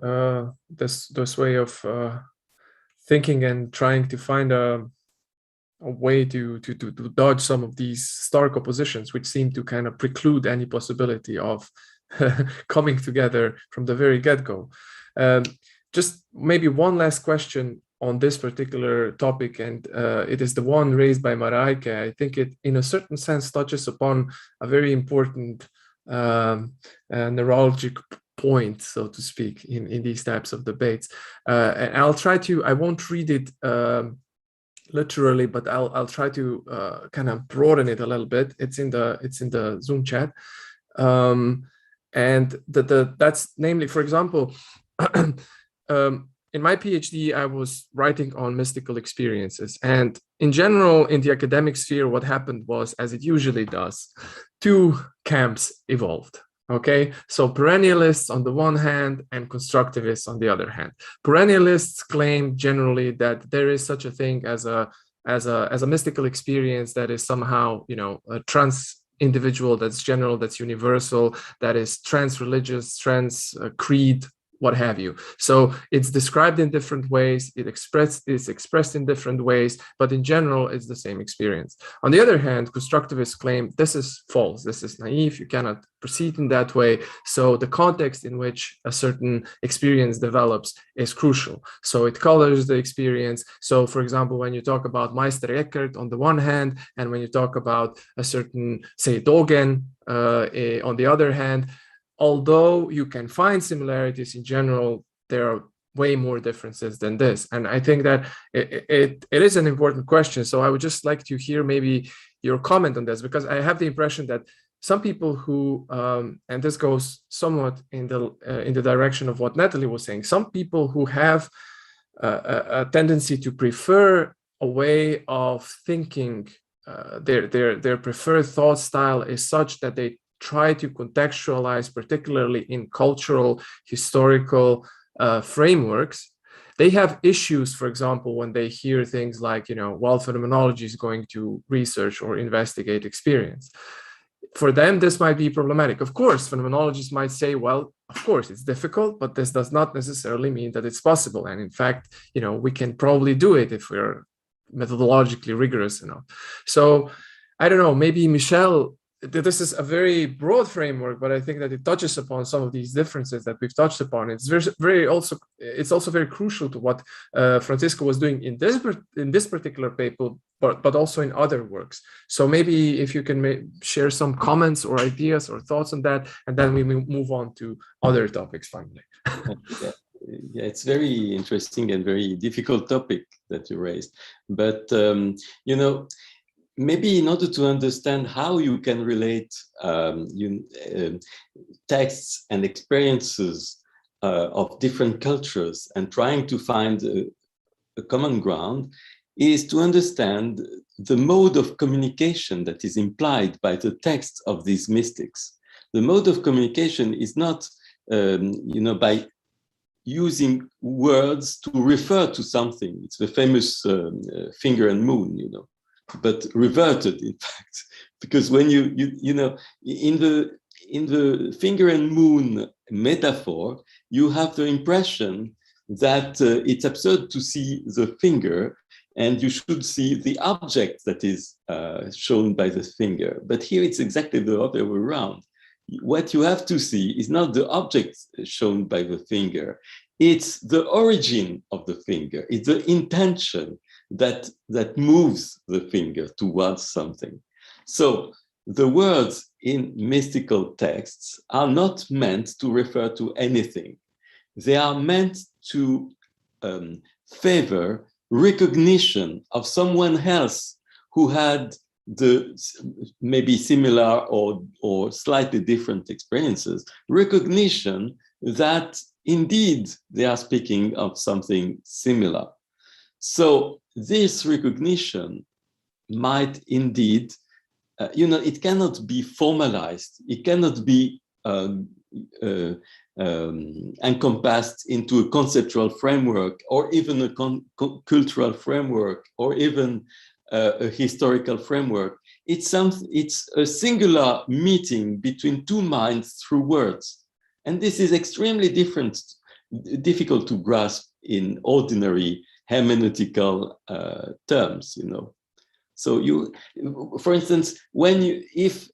This way of thinking and trying to find a way to dodge some of these stark oppositions, which seem to kind of preclude any possibility of coming together from the very get-go. Just maybe one last question on this particular topic, and it is the one raised by Mareike. I think it, in a certain sense, touches upon a very important neurologic point, so to speak, in these types of debates. And I'll try to, I won't read it literally, but I'll try to kind of broaden it a little bit. It's in the Zoom chat. And that's namely, for example, in my PhD, I was writing on mystical experiences. And in general, in the academic sphere, what happened was, as it usually does, two camps evolved. Okay, so perennialists on the one hand and constructivists on the other hand. Perennialists claim generally that there is such a thing as a mystical experience that is somehow, you know, a trans-individual, that's general, that's universal, that is trans-religious, trans-creed, what have you. So it's described in different ways, it's expressed in different ways, but in general, it's the same experience. On the other hand, constructivists claim this is false, this is naive, you cannot proceed in that way. So the context in which a certain experience develops is crucial. So it colors the experience. So for example, when you talk about Meister Eckhart on the one hand, and when you talk about a certain, say, Dogen on the other hand, although you can find similarities in general, there are way more differences than this. And I think that it is an important question. So I would just like to hear maybe your comment on this, because I have the impression that some people who, and this goes somewhat in the direction of what Natalie was saying, some people who have a tendency to prefer a way of thinking, their preferred thought style is such that they try to contextualize, particularly in cultural, historical frameworks. They have issues, for example, when they hear things like, you know, well, phenomenology is going to research or investigate experience. For them, this might be problematic. Of course, phenomenologists might say, well, of course, it's difficult, but this does not necessarily mean that it's possible. And in fact, you know, we can probably do it if we're methodologically rigorous enough. So I don't know, maybe Michel, this is a very broad framework, but I think that it touches upon some of these differences that we've touched upon. It's it's also very crucial to what Francisco was doing in this particular paper, but also in other works. So maybe if you can share some comments or ideas or thoughts on that, and then we will move on to other topics finally. Yeah, it's very interesting and very difficult topic that you raised. But you know, maybe in order to understand how you can relate texts and experiences of different cultures and trying to find a common ground is to understand the mode of communication that is implied by the text of these mystics. The mode of communication is not, you know, by using words to refer to something. It's the famous finger and moon, you know, but reverted, in fact, because when you know, in the finger and moon metaphor, you have the impression that it's absurd to see the finger, and you should see the object that is shown by the finger. But here it's exactly the other way around. What you have to see is not the object shown by the finger, it's the origin of the finger, it's the intention that moves the finger towards something. So the words in mystical texts are not meant to refer to anything. They are meant to favor recognition of someone else who had the maybe similar or slightly different experiences, recognition that indeed they are speaking of something similar. So this recognition might indeed, you know, it cannot be formalized, it cannot be encompassed into a conceptual framework or even a cultural framework or even a historical framework. It's a singular meeting between two minds through words. And this is extremely difficult to grasp in ordinary hermeneutical terms, you know. So for instance, if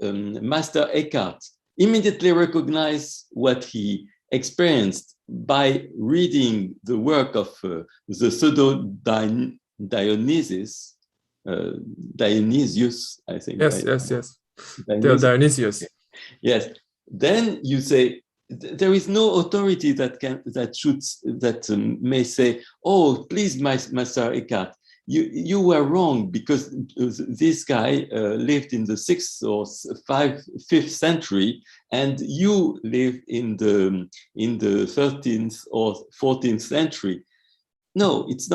Master Eckhart immediately recognized what he experienced by reading the work of the pseudo Dionysius, I think. Yes. Dionysius. Yes. Then you say there is no authority that may say, "Oh, please, Master Eckhart, you were wrong because this guy lived in the 6th or 5th century, and you live in the 13th or 14th century." No, it's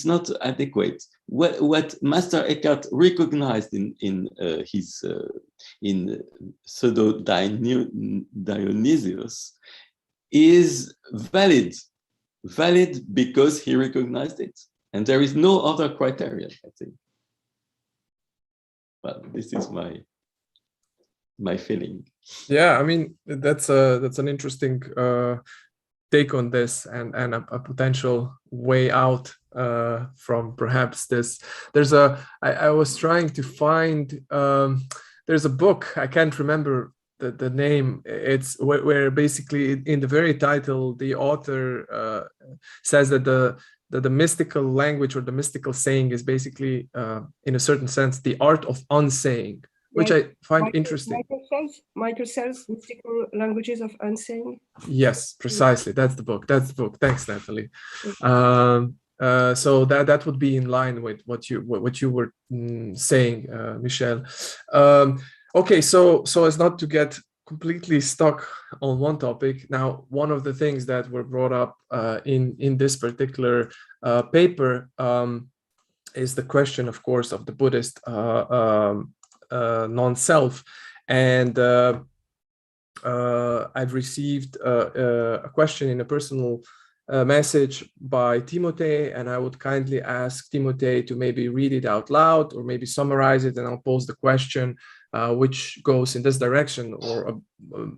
not adequate. What Master Eckhart recognized in pseudo Dionysius is valid because he recognized it, and there is no other criterion, I think. Well, this is my feeling. Yeah, I mean, that's an interesting take on this and a potential way out from perhaps this. I was trying to find, there's a book, I can't remember the name. It's where basically in the very title, the author says that the mystical language or the mystical saying is basically, in a certain sense, the art of unsaying, which I find interesting. Michael Sells, Mystical Languages of Unsaying. Yes, precisely. That's the book. Thanks, Natalie. So that would be in line with what you were saying, Michel. Okay, so as not to get completely stuck on one topic. Now, one of the things that were brought up in this particular paper is the question, of course, of the Buddhist non-self, and I've received a question in a personal message by Timothy, and I would kindly ask Timothy to maybe read it out loud or maybe summarize it, and I'll pose the question which goes in this direction, or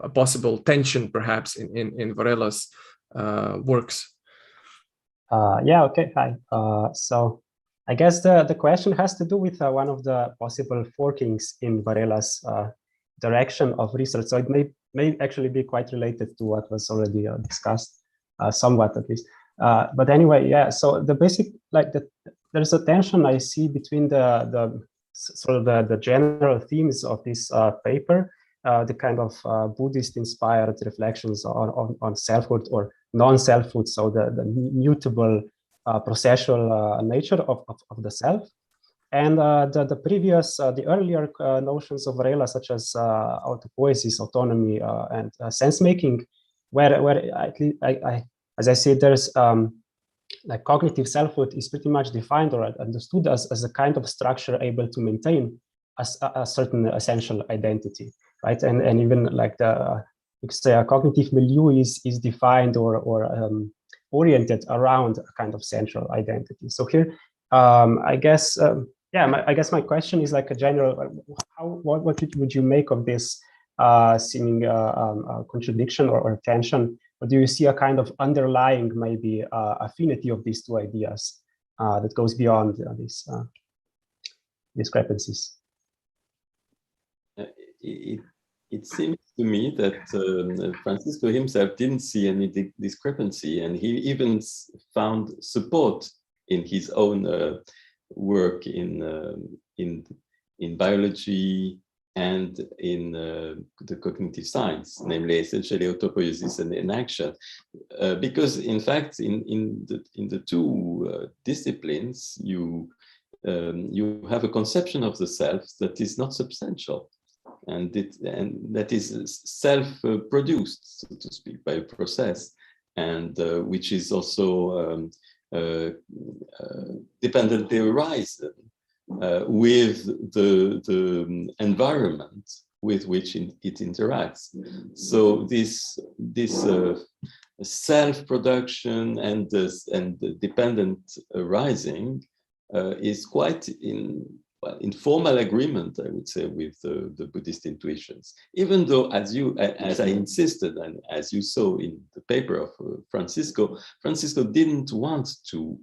a possible tension perhaps in Varela's works. Yeah, okay, hi. So I guess the question has to do with one of the possible forkings in Varela's direction of research. So it may actually be quite related to what was already discussed, somewhat at least. But anyway, yeah. So the basic, there's a tension I see between the general themes of this paper, the kind of Buddhist-inspired reflections on selfhood or non-selfhood, so the mutable, processual nature of the self, and the earlier notions of Varela, such as autopoiesis, autonomy, and sense-making, where as I said, there's like cognitive selfhood is pretty much defined or understood as a kind of structure able to maintain a certain essential identity, right? And even like you could say a cognitive milieu is defined or oriented around a kind of central identity. So here, I guess, I guess my question is like a general, what would you make of this seeming contradiction or tension? Or do you see a kind of underlying maybe affinity of these two ideas that goes beyond these discrepancies? It seems to me that Francisco himself didn't see any discrepancy, and he even found support in his own work in biology and in the cognitive science, namely essentially autopoiesis and enaction, because in fact in the two disciplines you have a conception of the self that is not substantial, and that is self-produced, so to speak, by a process, and which is also dependently arising with the environment with which it interacts. So this self-production and the dependent arising is quite in formal agreement, I would say, with the Buddhist intuitions. Even though, as I insisted, and as you saw in the paper of Francisco didn't want to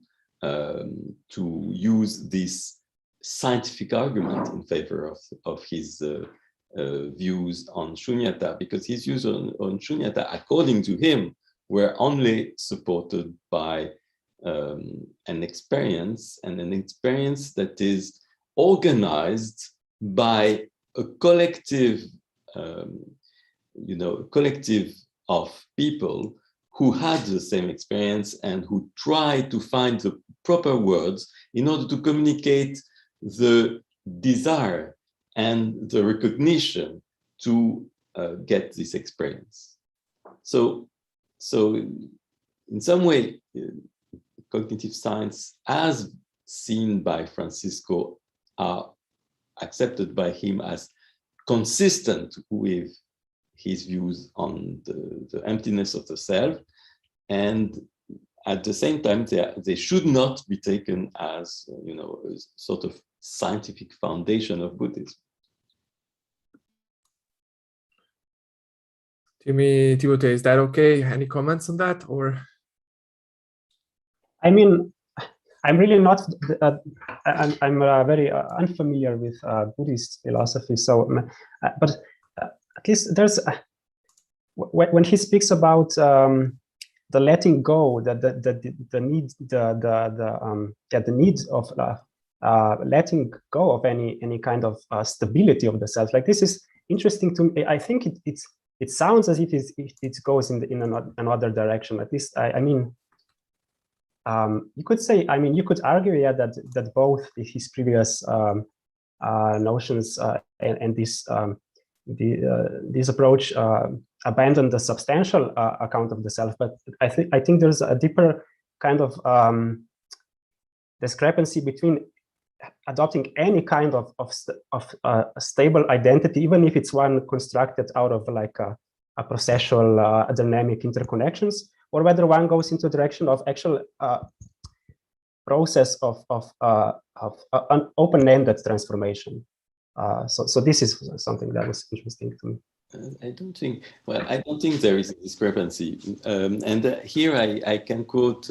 use this scientific argument in favor of his views on Shunyata, because his views on Shunyata, according to him, were only supported by an experience that is organized by a collective, collective of people who had the same experience and who tried to find the proper words in order to communicate the desire and the recognition to get this experience. So in some way, cognitive science, as seen by Francisco, are accepted by him as consistent with his views on the emptiness of the self, and at the same time, they should not be taken as a sort of scientific foundation of Buddhism. Timothée, is that okay? Any comments on that, or? I mean, I'm really not. I'm very unfamiliar with Buddhist philosophy. So, but at least there's when he speaks about the letting go, the need of letting go of any kind of stability of the self. Like, this is interesting to me. I think it sounds as if it goes in another direction. At least I mean. You could say, you could argue, yeah, that both his previous notions and this approach abandon the substantial account of the self. But I think there's a deeper kind of discrepancy between adopting any kind of stable identity, even if it's one constructed out of like a processual dynamic interconnections, or whether one goes into the direction of actual process of an open-ended transformation. So this is something that was interesting to me. I don't think there is a discrepancy. And here I can quote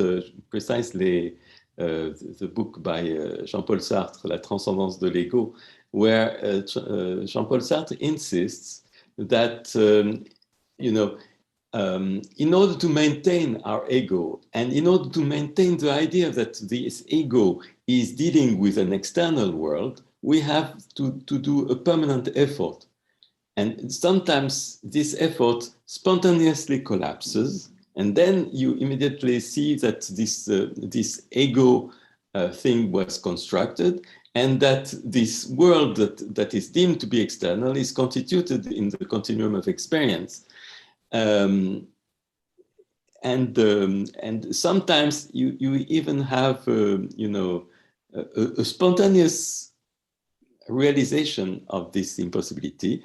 precisely the book by Jean-Paul Sartre, La Transcendance de l'Ego, where Jean-Paul Sartre insists that, in order to maintain our ego, and in order to maintain the idea that this ego is dealing with an external world, we have to do a permanent effort. And sometimes this effort spontaneously collapses, and then you immediately see that this ego thing was constructed, and that this world that is deemed to be external is constituted in the continuum of experience. And sometimes you even have, a spontaneous realization of this impossibility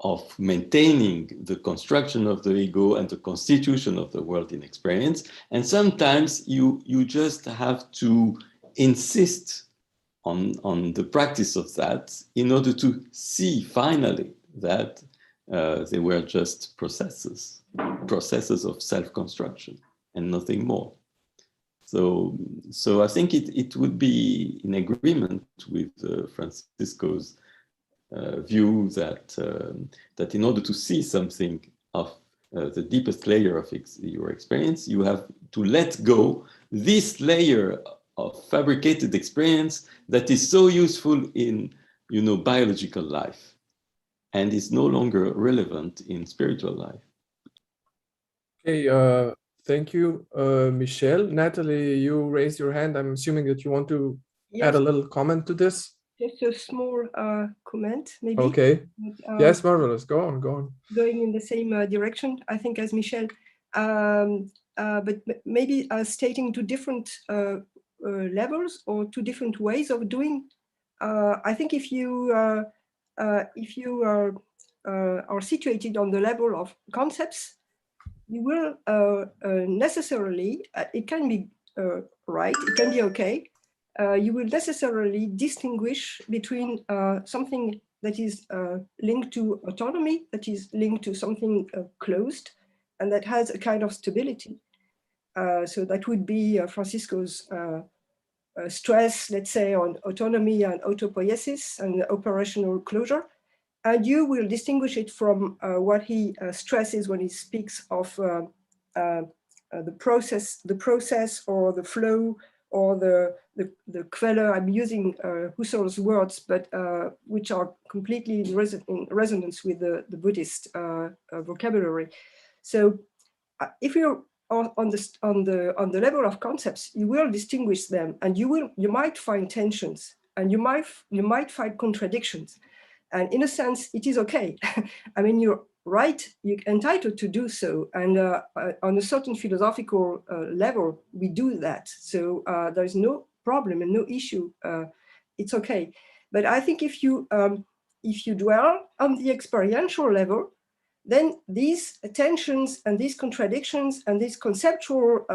of maintaining the construction of the ego and the constitution of the world in experience. And sometimes you just have to insist on the practice of that in order to see finally that they were just processes of self-construction and nothing more. So I think it would be in agreement with Francisco's view that in order to see something of the deepest layer of your experience, you have to let go this layer of fabricated experience that is so useful in, biological life and is no longer relevant in spiritual life. Okay, thank you, Michel. Natalie, you raised your hand. I'm assuming that you want to add a little comment to this. Just a small comment, maybe. Okay. Yes, marvelous. Go on. Going in the same direction, I think, as Michel, but maybe stating two different levels or two different ways of doing. I think if you are situated on the level of concepts, you will necessarily, it can be right, it can be okay. You will necessarily distinguish between something that is linked to autonomy, that is linked to something closed, and that has a kind of stability. So that would be Francisco's stress, let's say, on autonomy and autopoiesis and operational closure. And you will distinguish it from what he stresses when he speaks of the process or the flow or the Quelle. I'm using Husserl's words, but which are completely in resonance with the Buddhist vocabulary. So if you're on the level of concepts, you will distinguish them, and you might find tensions, and you might find contradictions. And in a sense, it is okay. I mean, you're right, you're entitled to do so. And on a certain philosophical level, we do that. So there's no problem and no issue. It's okay. But I think if you dwell on the experiential level, then these tensions and these contradictions and these conceptual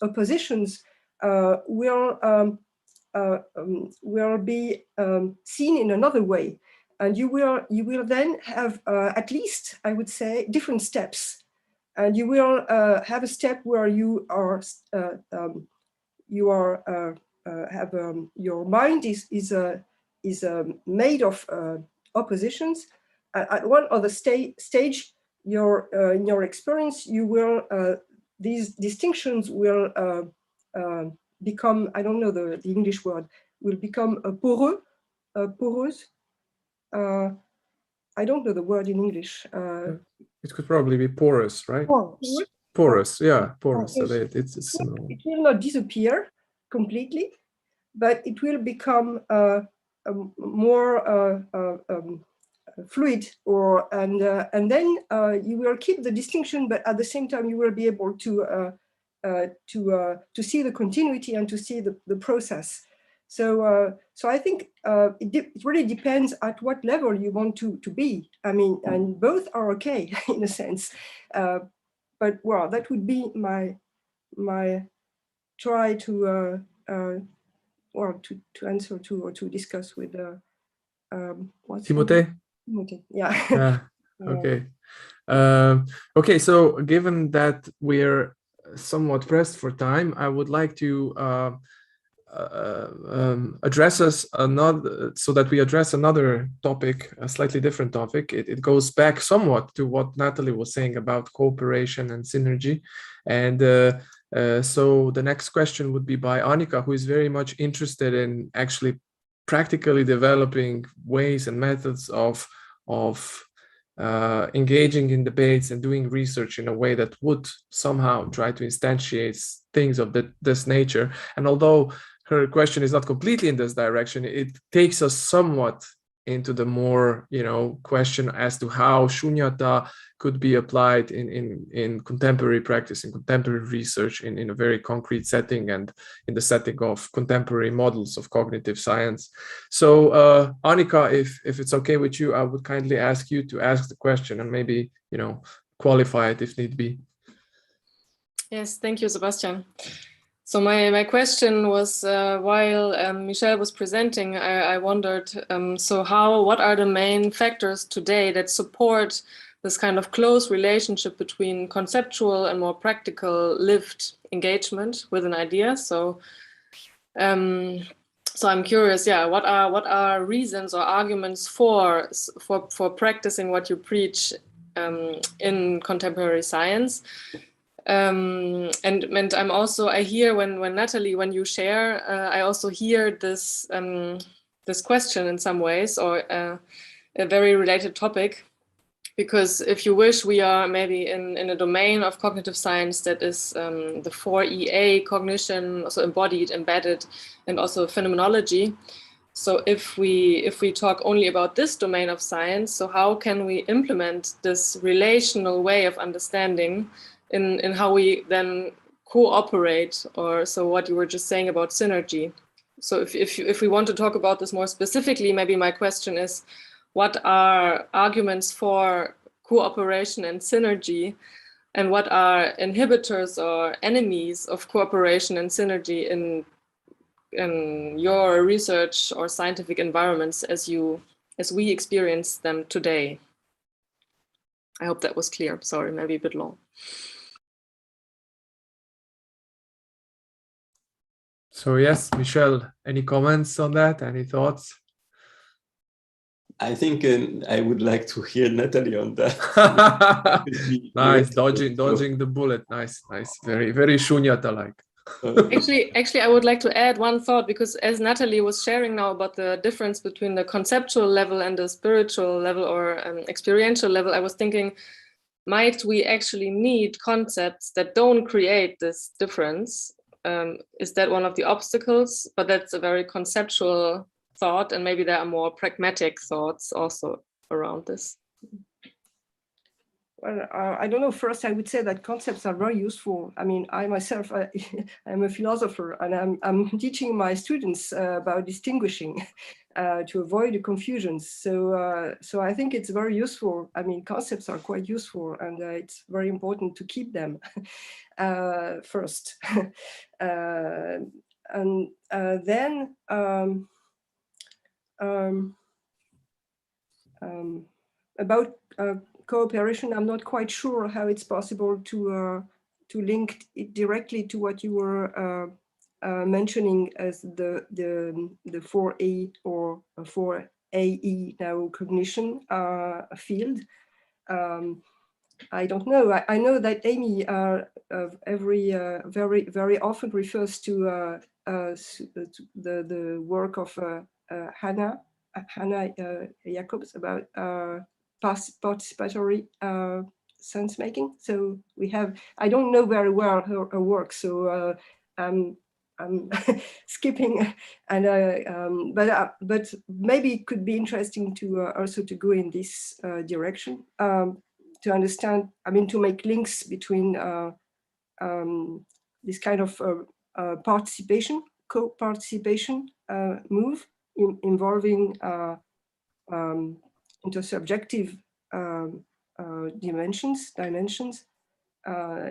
oppositions will be seen in another way, and you will then have at least, I would say, different steps, and you will have a step where you are your mind is made of oppositions. At one other stage, in your experience, you will these distinctions will become, I don't know the English word, will become poreux, porous. I don't know the word in English. It could probably be porous, right? Porous, yeah, porous. So it's similar. It will not disappear completely, but it will become more fluid, and then you will keep the distinction, but at the same time you will be able to see the continuity and to see the process. So I think it really depends at what level you want to be. I mean, and both are okay in a sense. But well, that would be my try to answer to or to discuss with Timothée. Yeah. Okay. Okay. So given that we're somewhat pressed for time, I would like to address us another, so that we address another topic, a slightly different topic. It goes back somewhat to what Natalie was saying about cooperation and synergy. And so the next question would be by Annika, who is very much interested in actually practically developing ways and methods of engaging in debates and doing research in a way that would somehow try to instantiate things of this nature. And although her question is not completely in this direction, it takes us somewhat into the more, question as to how Shunyata could be applied in contemporary practice, in contemporary research, in a very concrete setting, and in the setting of contemporary models of cognitive science. So Annika, if it's okay with you, I would kindly ask you to ask the question and maybe, qualify it if need be. Yes, thank you, Sebastian. So my question was, while Michel was presenting, I wondered, what are the main factors today that support this kind of close relationship between conceptual and more practical lived engagement with an idea? So I'm curious, what are reasons or arguments for practicing what you preach in contemporary science? And I'm also, I hear when Natalie, when you share, I also hear this this question in some ways, or a very related topic, because if you wish, we are maybe in a domain of cognitive science that is the 4EA cognition, also embodied, embedded, and also phenomenology. So if we talk only about this domain of science, so how can we implement this relational way of understanding in how we then cooperate, or so what you were just saying about synergy? So if we want to talk about this more specifically, maybe my question is, what are arguments for cooperation and synergy, and what are inhibitors or enemies of cooperation and synergy in your research or scientific environments as we experience them today? I hope that was clear. Sorry, maybe a bit long. So yes, Michel, any comments on that? Any thoughts? I think I would like to hear Natalie on that. Nice, dodging the bullet. Nice. Very, very Shunyata-like. Actually, I would like to add one thought, because as Natalie was sharing now about the difference between the conceptual level and the spiritual level or experiential level, I was thinking, might we actually need concepts that don't create this difference? Is that one of the obstacles? But that's a very conceptual thought, and maybe there are more pragmatic thoughts also around this. Well, I don't know. First, I would say that concepts are very useful. I mean, I myself, I'm a philosopher, and I'm teaching my students about distinguishing to avoid the confusions. So I think it's very useful. I mean, concepts are quite useful, and it's very important to keep them first. And then about cooperation, I'm not quite sure how it's possible to link it directly to what you were mentioning as the 4A or 4AE now cognition field. I don't know. I know that Amy very often refers to the work of Hannah Jacobs about participatory sense making. So we have, I don't know very well her work, so I'm skipping, and but maybe it could be interesting to also to go in this direction to understand. I mean, to make links between this kind of participation, co-participation move involving intersubjective dimensions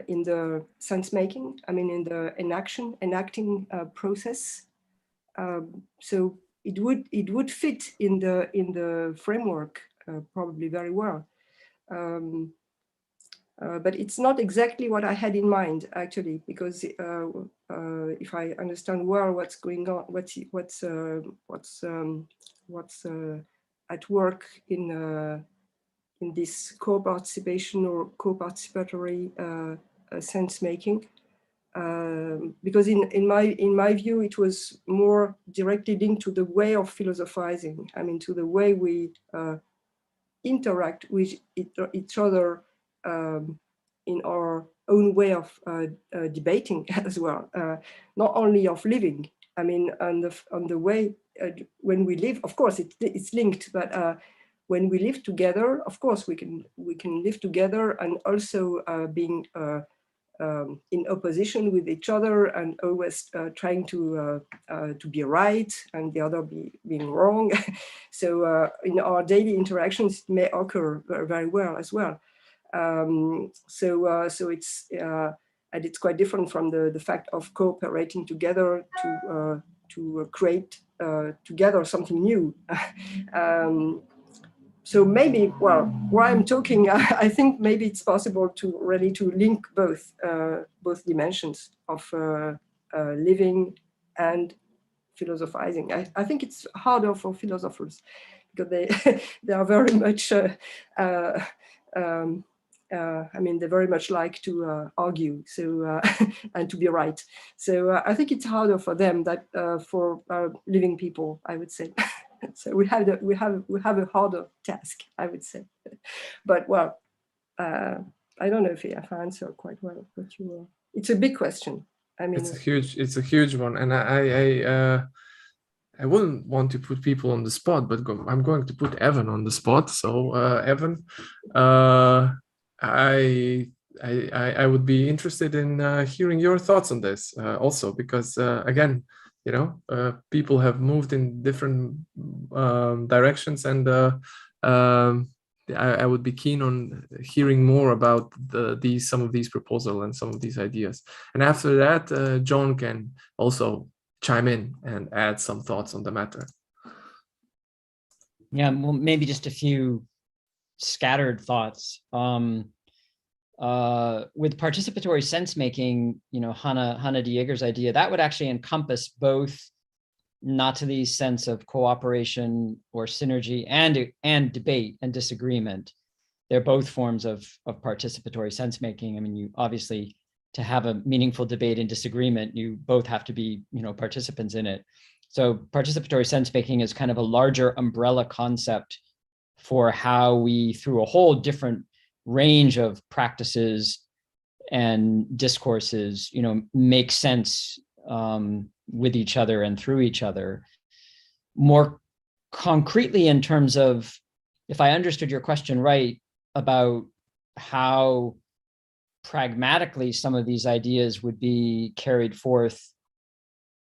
in the sense making. I mean, in the enacting process. So it would fit in the framework probably very well. But it's not exactly what I had in mind, actually, because if I understand well what's going on, what's at work in this co-participation or co-participatory sense making, because in my view it was more directly linked to the way of philosophizing. I mean, to the way we interact with each other in our own way of debating as well, not only of living. I mean, on the way when we live, of course it's linked, but when we live together, of course we can live together and also being in opposition with each other and always trying to be right and the other being wrong. So in our daily interactions, it may occur very well as well. So it's and it's quite different from the fact of cooperating together to create together something new. So maybe, well, while I'm talking, I think maybe it's possible to really to link both dimensions of living and philosophizing. I think it's harder for philosophers because they are very much, I mean, they very much like to argue, so and to be right. So I think it's harder for them that for living people, I would say. So we have a harder task, I would say. But well, I don't know if I answered quite well. But it's a big question. I mean, it's a huge one, and I wouldn't want to put people on the spot, but I'm going to put Evan on the spot. So Evan, I would be interested in hearing your thoughts on this also, because again, you know, people have moved in different directions, and I would be keen on hearing more about some of these proposals and some of these ideas. And after that, John can also chime in and add some thoughts on the matter. Yeah, well, maybe just a few scattered thoughts. With participatory sense making, you know, Hanna de Jager's idea, that would actually encompass both Natalie's sense of cooperation or synergy and debate and disagreement. They're both forms of participatory sense making. I mean, you obviously, to have a meaningful debate and disagreement, you both have to be, you know, participants in it. So participatory sense making is kind of a larger umbrella concept for how we, through a whole different range of practices and discourses, you know, make sense with each other and through each other. More concretely, in terms of, if I understood your question right, about how pragmatically some of these ideas would be carried forth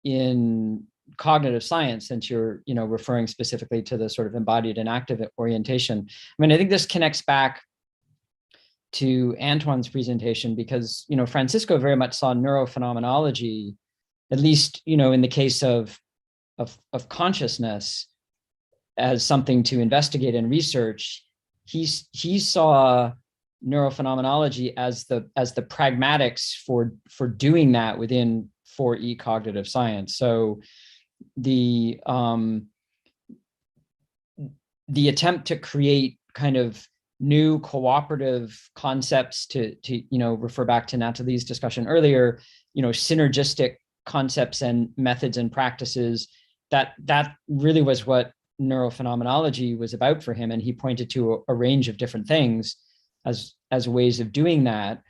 in cognitive science, since you're, you know, referring specifically to the sort of embodied and active orientation. I mean, I think this connects back to Antoine's presentation, because, you know, Francisco very much saw neurophenomenology, at least, you know, in the case of consciousness, as something to investigate and research. He saw neurophenomenology as the pragmatics for doing that within 4E cognitive science. So the attempt to create kind of new cooperative concepts to you know, refer back to Natalie's discussion earlier, you know, synergistic concepts and methods and practices, that really was what neurophenomenology was about for him. And he pointed to a range of different things as ways of doing that.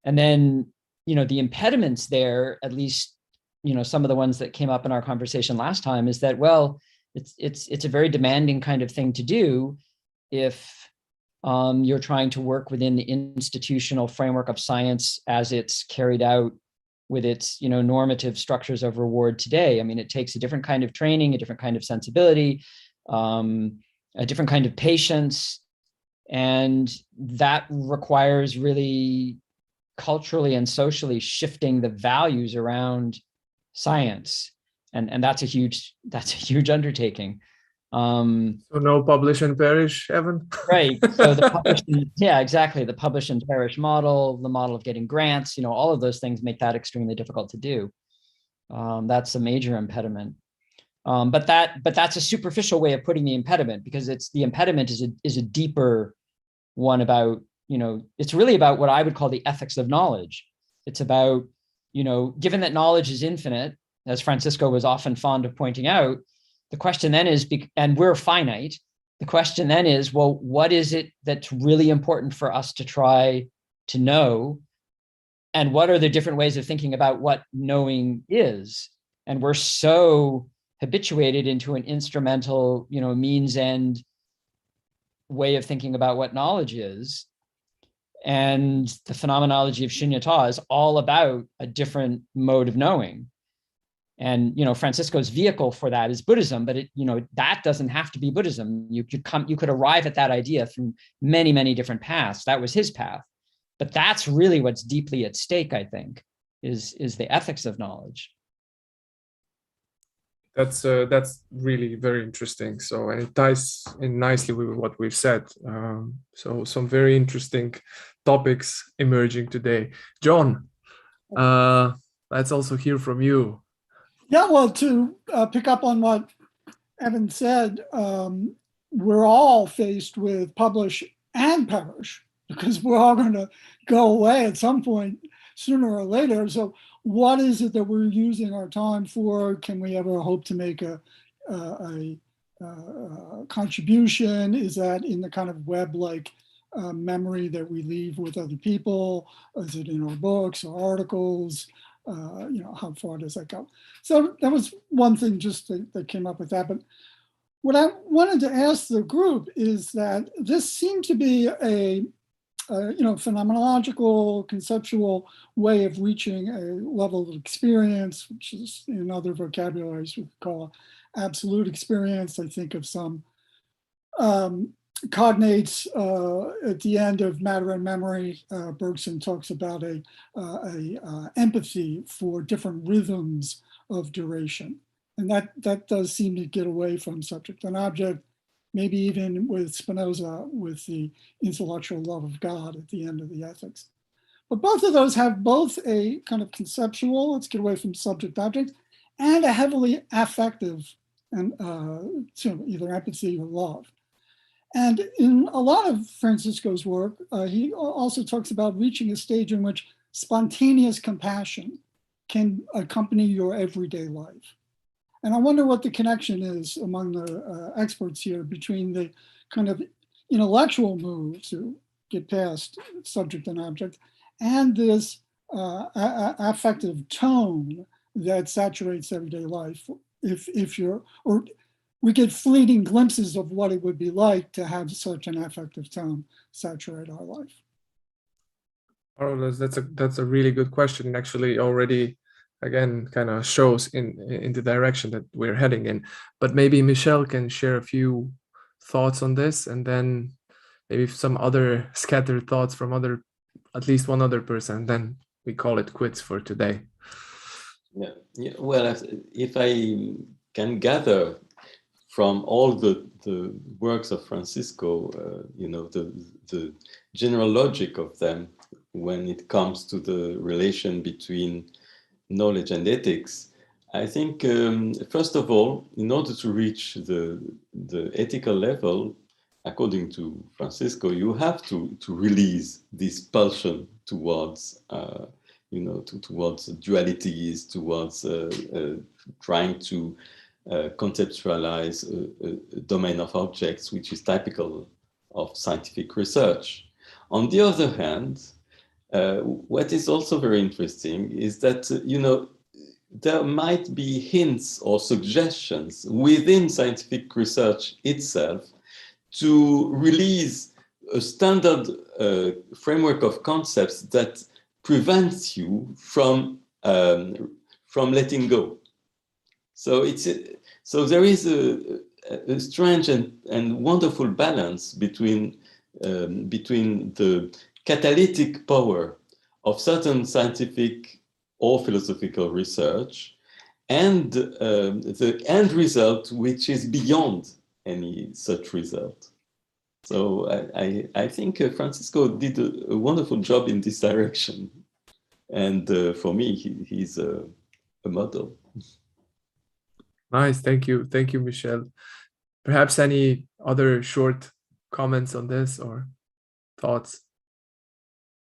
And then, you know, the impediments there, at least, you know, some of the ones that came up in our conversation last time, is that, well, it's a very demanding kind of thing to do if you're trying to work within the institutional framework of science as it's carried out with its, you know, normative structures of reward today. I mean, it takes a different kind of training, a different kind of sensibility, a different kind of patience, and that requires really culturally and socially shifting the values around science, and that's a huge undertaking. So no publish and perish, Evan? Right. So the publish, yeah, exactly. The publish and perish model, the model of getting grants, all of those things make that extremely difficult to do. That's a major impediment. But that's a superficial way of putting the impediment, because the impediment is a deeper one about, it's really about what I would call the ethics of knowledge. It's about, given that knowledge is infinite, as Francisco was often fond of pointing out, the question then is, and we're finite, the question then is, well, what is it that's really important for us to try to know? And what are the different ways of thinking about what knowing is? And we're so habituated into an instrumental, means end way of thinking about what knowledge is. And the phenomenology of Shunyata is all about a different mode of knowing. And Francisco's vehicle for that is Buddhism, but that doesn't have to be Buddhism. You could arrive at that idea through many, many different paths. That was his path. But that's really what's deeply at stake, I think, is the ethics of knowledge. That's really very interesting. So, and it ties in nicely with what we've said. So some very interesting topics emerging today. John, let's also hear from you. Yeah, well, to pick up on what Evan said, we're all faced with publish and perish, because we're all going to go away at some point, sooner or later. So what is it that we're using our time for? Can we ever hope to make a contribution? Is that in the kind of web-like memory that we leave with other people? Is it in our books or articles? How far does that go? So that was one thing just that came up with that. But what I wanted to ask the group is that this seemed to be a phenomenological, conceptual way of reaching a level of experience, which is in other vocabularies we call absolute experience. I think of some cognates at the end of Matter and Memory. Bergson talks about a empathy for different rhythms of duration. And that does seem to get away from subject and object, maybe even with Spinoza, with the intellectual love of God at the end of the Ethics. But both of those have both a kind of conceptual, let's get away from subject object, and a heavily affective, and either empathy or love. And in a lot of Francisco's work, he also talks about reaching a stage in which spontaneous compassion can accompany your everyday life. And I wonder what the connection is among the experts here between the kind of intellectual move to get past subject and object and this affective tone that saturates everyday life. We get fleeting glimpses of what it would be like to have such an affective tone saturate our life. Oh, that's a really good question, and actually already again kind of shows in the direction that we're heading in. But maybe Michel can share a few thoughts on this, and then maybe some other scattered thoughts from at least one other person, then we call it quits for today. Yeah. Well, if I can gather from all the works of Francisco, the general logic of them when it comes to the relation between knowledge and ethics, I think, first of all, in order to reach the ethical level, according to Francisco, you have to release this pulsion towards, towards dualities, towards trying to conceptualize a domain of objects, which is typical of scientific research. On the other hand, what is also very interesting is that, there might be hints or suggestions within scientific research itself to release a standard framework of concepts that prevents you from letting go. So there is a strange and wonderful balance between the catalytic power of certain scientific or philosophical research and the end result, which is beyond any such result. So I think Francisco did a wonderful job in this direction. And for me, he's a model. Nice, thank you, Michel. Perhaps any other short comments on this or thoughts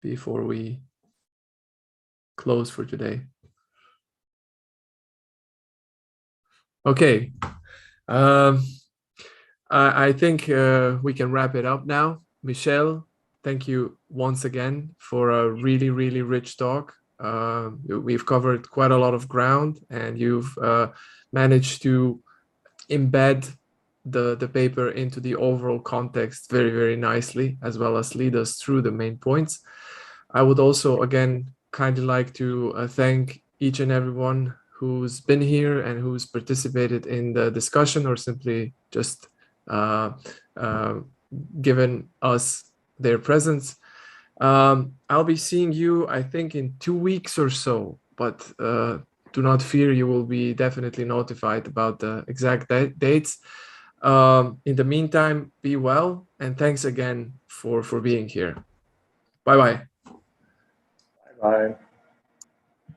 before we close for today? Okay, I think we can wrap it up now. Michel, thank you once again for a really, really rich talk. We've covered quite a lot of ground, and you've managed to embed the paper into the overall context very, very nicely, as well as lead us through the main points. I would also, again, kindly like to thank each and everyone who's been here and who's participated in the discussion or simply just given us their presence. I'll be seeing you, I think, in 2 weeks or so, but do not fear, you will be definitely notified about the exact dates. In the meantime, be well, and thanks again for being here. Bye-bye. Bye-bye.